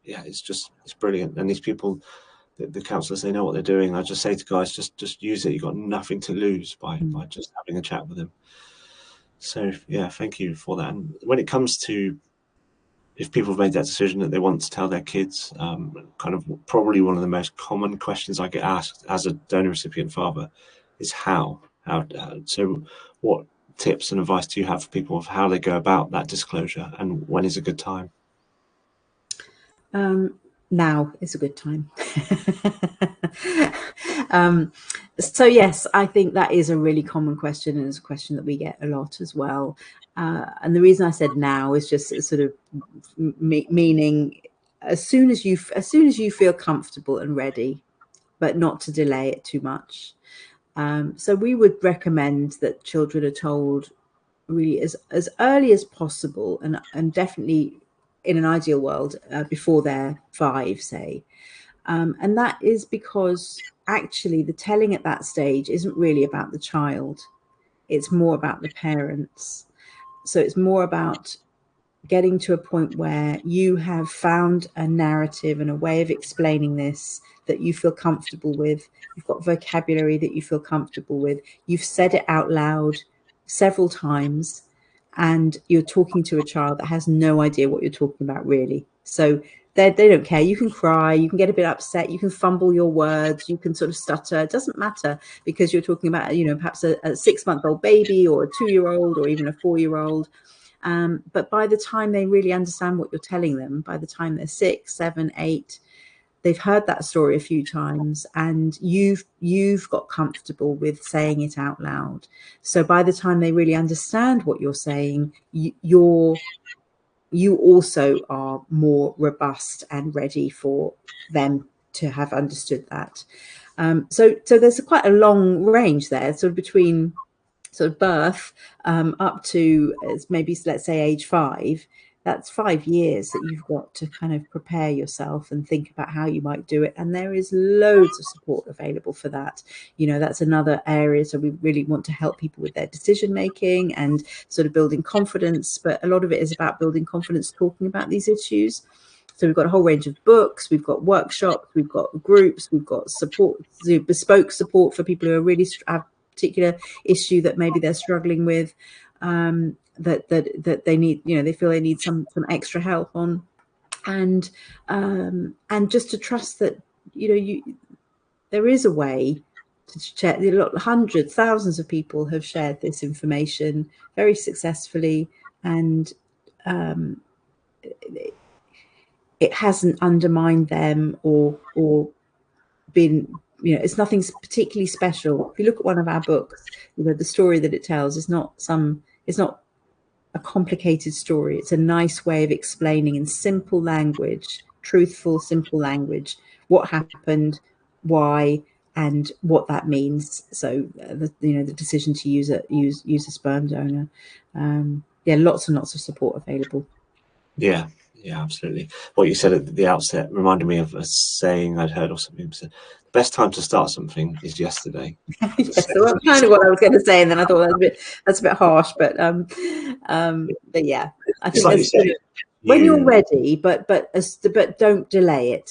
yeah, it's brilliant. And these people, the counsellors, they know what they're doing. I just say to guys, just use it. You've got nothing to lose by just having a chat with them. So yeah, thank you for that. And when it comes to, if people have made that decision that they want to tell their kids, kind of probably one of the most common questions I get asked as a donor recipient father is how. So what tips and advice do you have for people of how they go about that disclosure, and when is a good time? Now is a good time. So yes, I think that is a really common question, and it's a question that we get a lot as well. And the reason I said now is just sort of meaning as soon as you feel comfortable and ready, but not to delay it too much. So we would recommend that children are told really as early as possible, and definitely in an ideal world before they're 5, say. And that is because actually the telling at that stage isn't really about the child. It's more about the parents. So it's more about getting to a point where you have found a narrative and a way of explaining this that you feel comfortable with. You've got vocabulary that you feel comfortable with. You've said it out loud several times, and you're talking to a child that has no idea what you're talking about, really. So they don't care. You can cry, you can get a bit upset, you can fumble your words, you can sort of stutter. It doesn't matter, because you're talking about, perhaps a 6-month-old baby, or a 2-year-old, or even a 4-year-old. But by the time they really understand what you're telling them, by the time they're 6, 7, 8, they've heard that story a few times, and you've got comfortable with saying it out loud. So by the time they really understand what you're saying, you also are more robust and ready for them to have understood that. So there's quite a long range there, sort of between sort of birth up to maybe, let's say, age 5. That's 5 years that you've got to kind of prepare yourself and think about how you might do it. And there is loads of support available for that. That's another area. So we really want to help people with their decision making and sort of building confidence. But a lot of it is about building confidence, talking about these issues. So we've got a whole range of books, we've got workshops, we've got groups, we've got support, bespoke support for people who are really have particular issue that maybe they're struggling with, that they need, they feel they need some extra help on, and just to trust that there is a way to share. Hundreds, thousands of people have shared this information very successfully, and it hasn't undermined them or been, it's nothing particularly special. If you look at one of our books, the story that it tells is not a complicated story. It's a nice way of explaining in simple language, truthful, simple language, what happened, why, and what that means. So the decision to use a sperm donor. Yeah, lots and lots of support available. Yeah, yeah, absolutely. What you said at the outset reminded me of a saying I'd heard or something. Said, the best time to start something is yesterday. Yes, so that's kind of what I was going to say, and then I thought that's a bit harsh, but yeah, I It's think like you as said, when you're you ready, but don't delay it.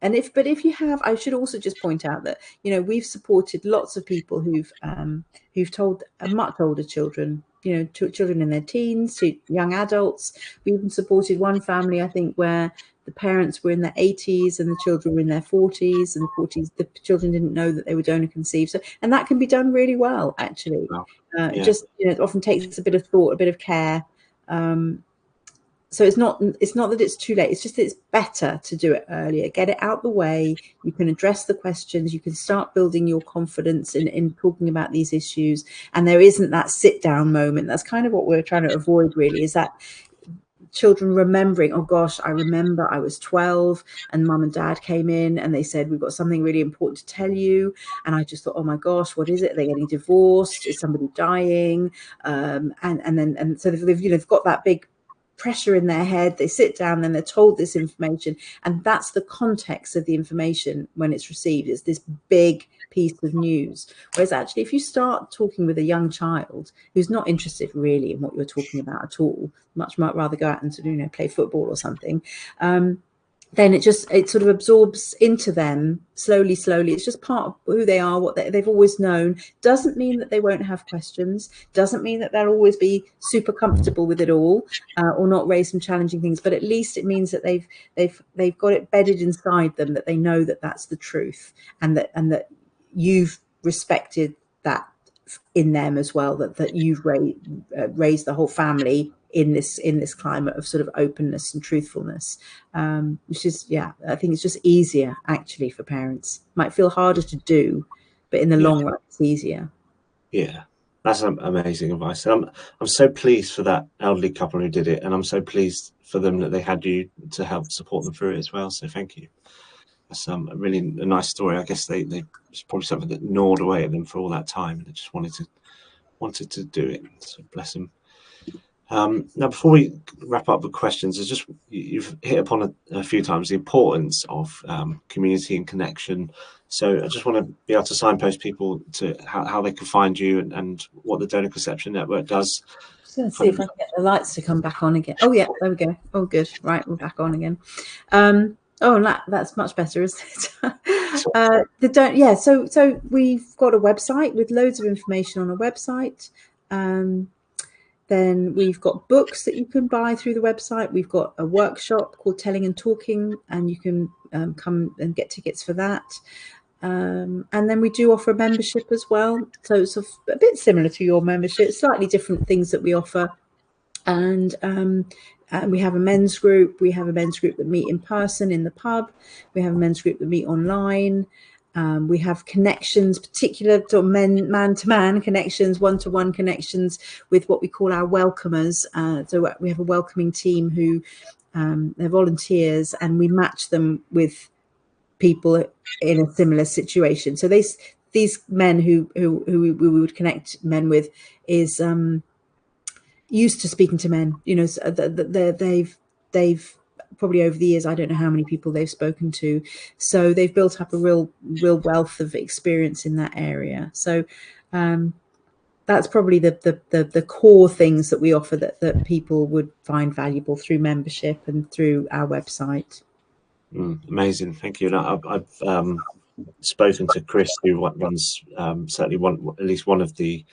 And if you have, I should also just point out that we've supported lots of people who've told much older children, to children in their teens, to young adults. We even supported one family, I think, where the parents were in their 80s and the children were in their 40s, and 40s. The children didn't know that they were donor conceived. So, and that can be done really well, actually. well, It yeah, just, it often takes a bit of thought, a bit of care. So it's not that it's too late. It's just that it's better to do it earlier. Get it out the way. You can address the questions. You can start building your confidence in talking about these issues. And there isn't that sit down moment. That's kind of what we're trying to avoid, really, is that children remembering, oh gosh, I remember I was 12 and mum and dad came in and they said, we've got something really important to tell you. And I just thought, oh my gosh, what is it? They're getting divorced. Is somebody dying? And so they've got that big pressure in their head. They sit down, then they're told this information, and that's the context of the information when it's received. It's this big piece of news. Whereas actually, if you start talking with a young child who's not interested really in what you're talking about at all, much might rather go out and play football or something, then it sort of absorbs into them slowly. It's just part of who they are, what they've always known. Doesn't mean that they won't have questions. Doesn't mean that they'll always be super comfortable with it all, or not raise some challenging things. But at least it means that they've got it bedded inside them, that they know that that's the truth, and that you've respected that in them as well. That you've raised the whole family in this climate of sort of openness and truthfulness, which is, I think it's just easier actually for parents. Might feel harder to do, but in the long run it's easier. Yeah, that's amazing advice. I'm so pleased for that elderly couple who did it, and I'm so pleased for them that they had you to help support them through it as well. So thank you. That's a really nice story. I guess it's probably something that gnawed away at them for all that time, and they just wanted to do it. So bless them. Now, before we wrap up the questions, you've hit upon a few times the importance of community and connection. So I just want to be able to signpost people to how they can find you and what the Donor Conception Network does. Just going to see if I can get the lights to come back on again. Oh yeah, there we go. Oh good. Right, we're back on again. Oh, that's much better, isn't it? So we've got a website with loads of information on a website. Then we've got books that you can buy through the website. We've got a workshop called Telling and Talking, and you can come and get tickets for that. And then we do offer a membership as well. So it's a bit similar to your membership, slightly different things that we offer. And we have a men's group. We have a men's group that meet in person in the pub. We have a men's group that meet online. We have connections, particular sort of man-to-man connections, one-to-one connections with what we call our welcomers. So we have a welcoming team who they're volunteers, and we match them with people in a similar situation. So these men who we would connect men with is used to speaking to men. So they've probably over the years, I don't know how many people they've spoken to, so they've built up a real wealth of experience in that area. So that's probably the core things that we offer that people would find valuable through membership and through our website. Amazing, thank you. I've spoken to Chris, who runs certainly at least one of the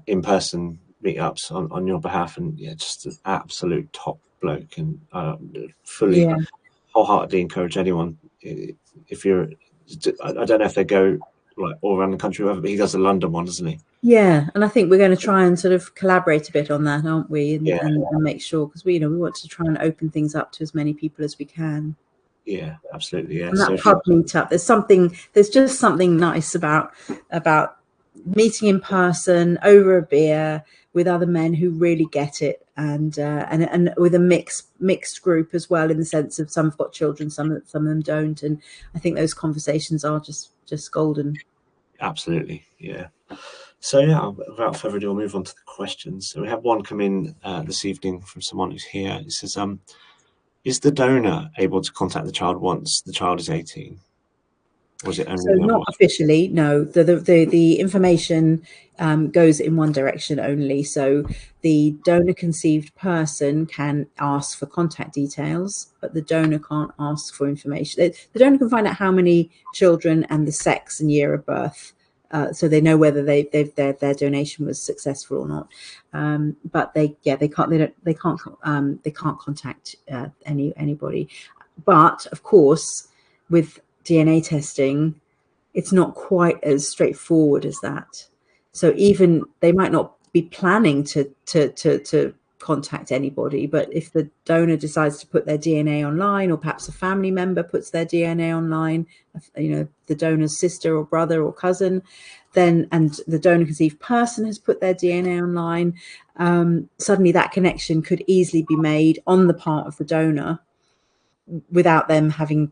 in-person meetups on your behalf, and just an absolute top bloke, and fully wholeheartedly encourage anyone, if you're, I don't know if they go like all around the country, but he does the London one, doesn't he? Yeah, and I think we're going to try and sort of collaborate a bit on that, aren't we? And make sure, because we want to try and open things up to as many people as we can. Yeah, absolutely. Yeah. And that pub meetup, there's just something nice about meeting in person over a beer with other men who really get it, and with a mixed group as well, in the sense of some have got children, some of them don't, and I think those conversations are just golden. Absolutely, yeah. So yeah, without further ado, I'll move on to the questions. So we have one come in this evening from someone who's here. It says, is the donor able to contact the child once the child is 18? Or is it only So the other not way? officially, no. The information goes in one direction only. So the donor conceived person can ask for contact details, but the donor can't ask for information. The donor can find out how many children and the sex and year of birth, so they know whether their donation was successful or not. But they can't contact anybody. But of course, with DNA testing, it's not quite as straightforward as that. So even they might not be planning to contact anybody, but if the donor decides to put their DNA online, or perhaps a family member puts their DNA online, the donor's sister or brother or cousin, then, and the donor conceived person has put their DNA online, suddenly that connection could easily be made on the part of the donor without them having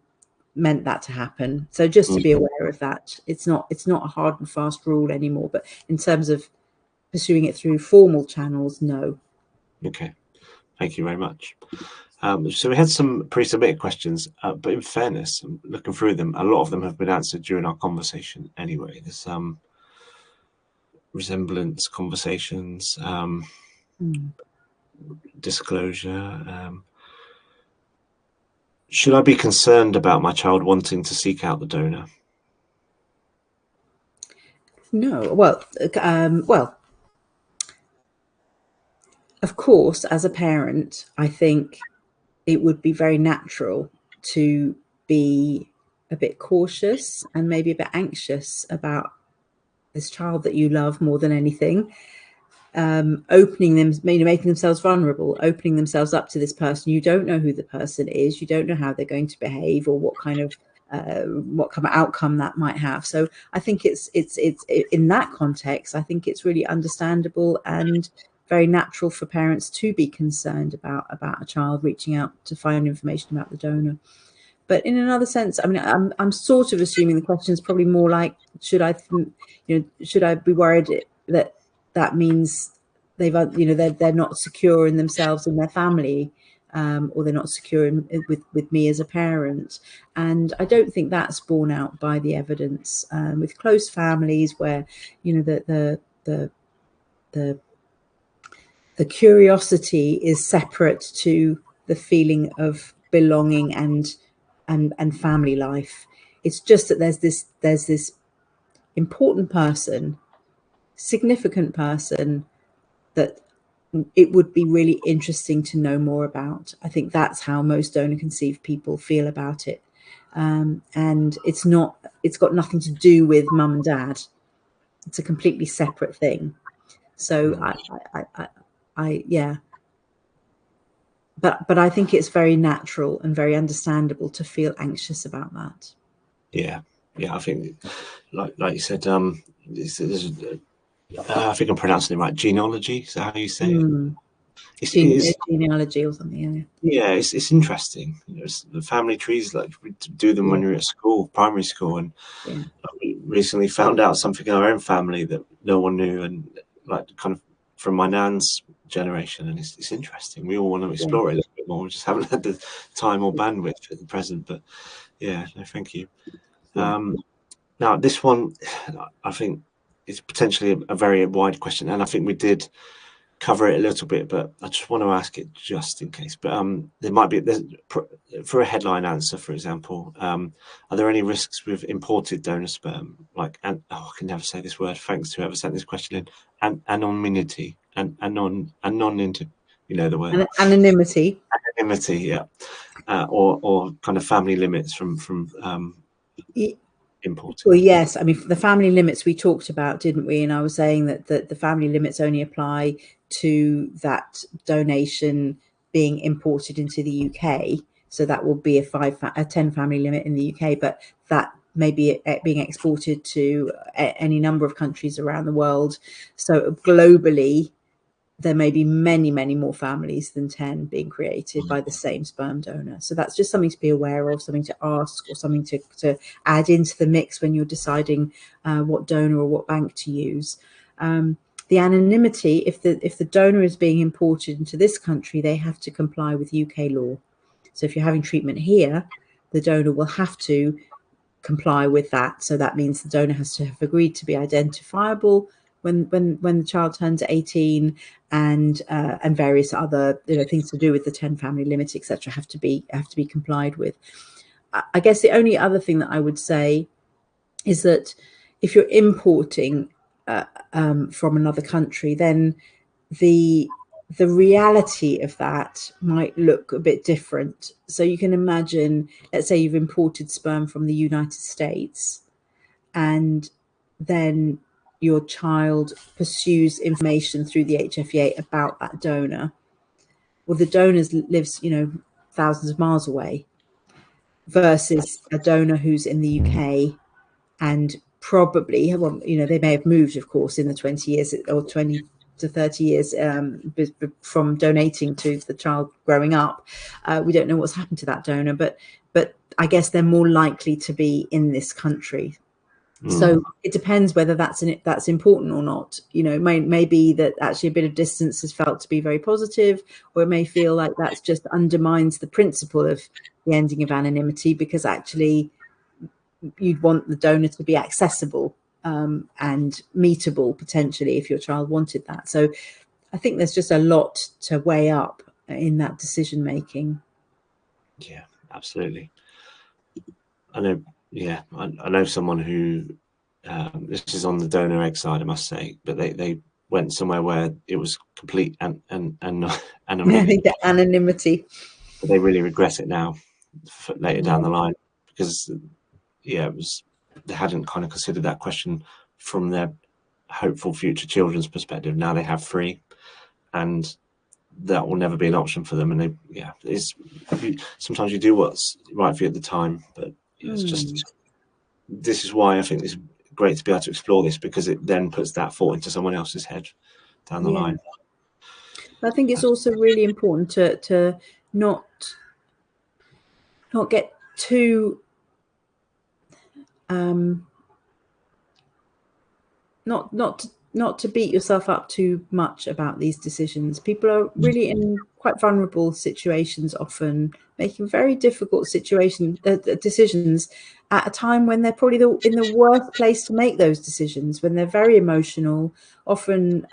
meant that to happen. So just to be aware of that. It's not a hard and fast rule anymore, but in terms of pursuing it through formal channels, no. Okay, thank you very much. So we had some pre-submitted questions, but in fairness, looking through them, a lot of them have been answered during our conversation anyway. There's resemblance conversations, disclosure. Should I be concerned about my child wanting to seek out the donor? No. Well, of course, as a parent, I think it would be very natural to be a bit cautious and maybe a bit anxious about this child that you love more than anything, opening them, making themselves vulnerable, opening themselves up to this person. You don't know who the person is. You don't know how they're going to behave, or what kind of outcome that might have. So I think it's in that context, I think it's really understandable and very natural for parents to be concerned about a child reaching out to find information about the donor. But in another sense, I mean, I'm sort of assuming the question is probably more like, should I be worried that that means they're not secure in themselves and their family, or they're not secure with me as a parent? And I don't think that's borne out by the evidence, with close families where the curiosity is separate to the feeling of belonging and family life. It's just that there's this important person, significant person, that it would be really interesting to know more about. I think that's how most donor conceived people feel about it. And it's got nothing to do with mum and dad. It's a completely separate thing. So yeah. But I think it's very natural and very understandable to feel anxious about that. Yeah, I think, like you said, I think I'm pronouncing it right. Genealogy, is that how you say it? It's Genealogy or something. Yeah, it's interesting. The family trees, like we do them when we were at school, primary school, and we recently found out something in our own family that no one knew, and like kind of from my nan's generation, and it's interesting. We all want to explore it a little bit more. We just haven't had the time or bandwidth at the present, but yeah, no, thank you. Now this one, I think, is potentially a very wide question, and I think we did cover it a little bit, but I just want to ask it just in case. But there might be, for a headline answer, for example, are there any risks with imported donor sperm? Like, I can never say this word. Thanks to whoever sent this question in. Anonymity and anonymity. You know the word. Anonymity. Anonymity, yeah. Or kind of family limits from importing. Well, yes. I mean, the family limits we talked about, didn't we? And I was saying that the family limits only apply to that donation being imported into the UK. So that will be a 10 family limit in the UK, but that may be being exported to any number of countries around the world. So globally, there may be many, many more families than 10 being created by the same sperm donor. So that's just something to be aware of, something to ask, or something to add into the mix when you're deciding what donor or what bank to use. The anonymity, if the donor is being imported into this country, they have to comply with UK law. So if you're having treatment here, the donor will have to comply with that. So that means the donor has to have agreed to be identifiable when the child turns 18, and various other things to do with the 10 family limit, etc., have to be complied with. I guess the only other thing that I would say is that if you're importing from another country, then the reality of that might look a bit different. So you can imagine, let's say you've imported sperm from the United States, and then your child pursues information through the HFEA about that donor. Well, the donor lives, thousands of miles away, versus a donor who's in the UK and probably, well, they may have moved, of course, in the 20 years or 20 to 30 years from donating to the child growing up. We don't know what's happened to that donor, but I guess they're more likely to be in this country. So it depends whether that's important or not. It may be that actually a bit of distance is felt to be very positive, or it may feel like that's just undermines the principle of the ending of anonymity, because actually you'd want the donor to be accessible and meetable potentially if your child wanted that. So I think there's just a lot to weigh up in that decision making. Yeah, absolutely. I know. Yeah, I know someone who, this is on the donor egg side, I must say, but they went somewhere where it was complete and anonymity. I think the anonymity. But they really regret it now, later down the line, because it was, they hadn't kind of considered that question from their hopeful future children's perspective. Now they have 3, and that will never be an option for them. And sometimes you do what's right for you at the time, but it's just, this is why I think it's great to be able to explore this, because it then puts that thought into someone else's head down the line. I think it's also really important to not get too not to beat yourself up too much about these decisions. People are really in quite vulnerable situations, often making very difficult decisions at a time when they're probably in the worst place to make those decisions, when they're very emotional, often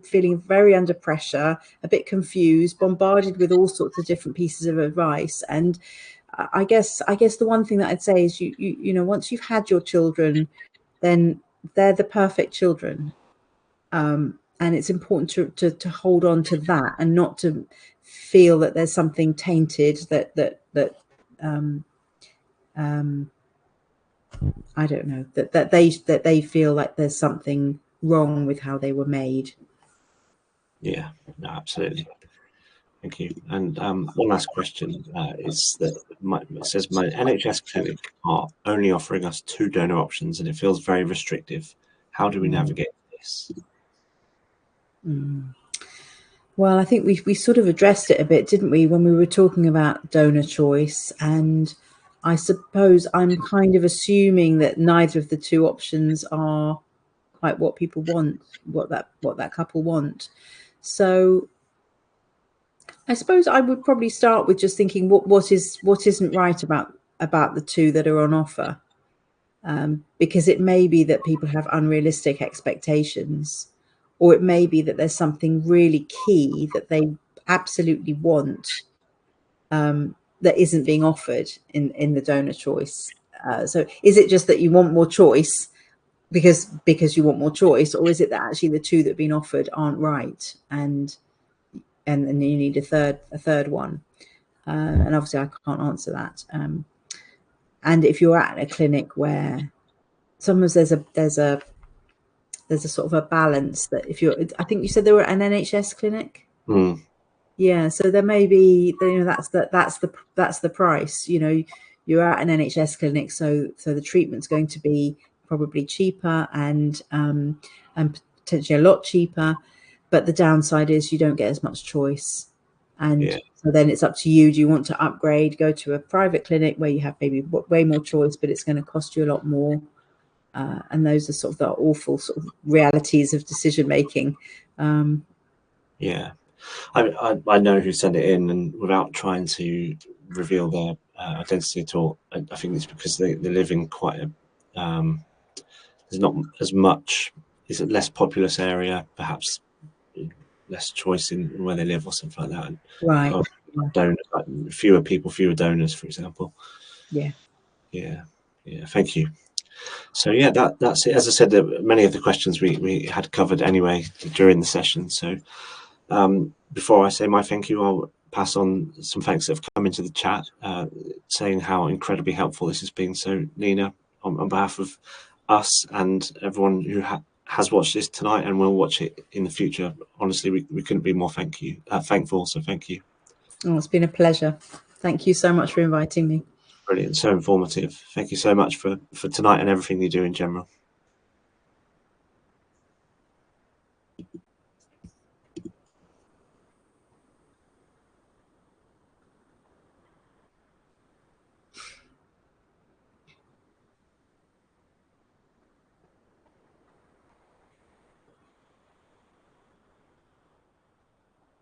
feeling very under pressure, a bit confused, bombarded with all sorts of different pieces of advice. And I guess the one thing that I'd say is once you've had your children, then they're the perfect children. And it's important to hold on to that, and not to feel that there's something tainted, that I don't know, that they feel like there's something wrong with how they were made. Yeah, no, absolutely. Thank you. And one last question is that it says my NHS clinic are only offering us 2 donor options, and it feels very restrictive. How do we navigate this? Well, I think we sort of addressed it a bit, didn't we, when we were talking about donor choice? And I suppose I'm kind of assuming that neither of the 2 options are quite what people want, what that couple want. So I suppose I would probably start with just thinking what isn't right about the 2 that are on offer, because it may be that people have unrealistic expectations, or it may be that there's something really key that they absolutely want that isn't being offered in the donor choice. So is it just that you want more choice because you want more choice, or is it that actually the 2 that have been offered aren't right, and you need a third one? And obviously I can't answer that. And if you're at a clinic where sometimes there's a sort of a balance, that if I think you said they were at an NHS clinic. Yeah, so there may be, that's the price. You're at an NHS clinic, so the treatment's going to be probably cheaper and potentially a lot cheaper. but the downside is you don't get as much choice. And Yeah. so then it's up to you. Do you want to upgrade, go to a private clinic where you have maybe way more choice, but it's going to cost you a lot more? And those are sort of the awful sort of realities of decision making. Yeah. I know who sent it in, and without trying to reveal their identity at all, I think it's because they live in quite a there's not as much, it's a less populous area, perhaps less choice in where they live or something like that. And Right. donors, like fewer people, fewer donors, for example. Yeah. Yeah, yeah. Thank you. So yeah, that's it. As I said, many of the questions we had covered anyway during the session. So before I say my thank you, I'll pass on some thanks that have come into the chat, saying how incredibly helpful this has been. So Nina, on behalf of us and everyone who has watched this tonight and will watch it in the future, honestly, we couldn't be more thankful. So thank you. Oh, it's been a pleasure. Thank you so much for inviting me. Brilliant, so informative. Thank you so much for tonight and everything you do in general.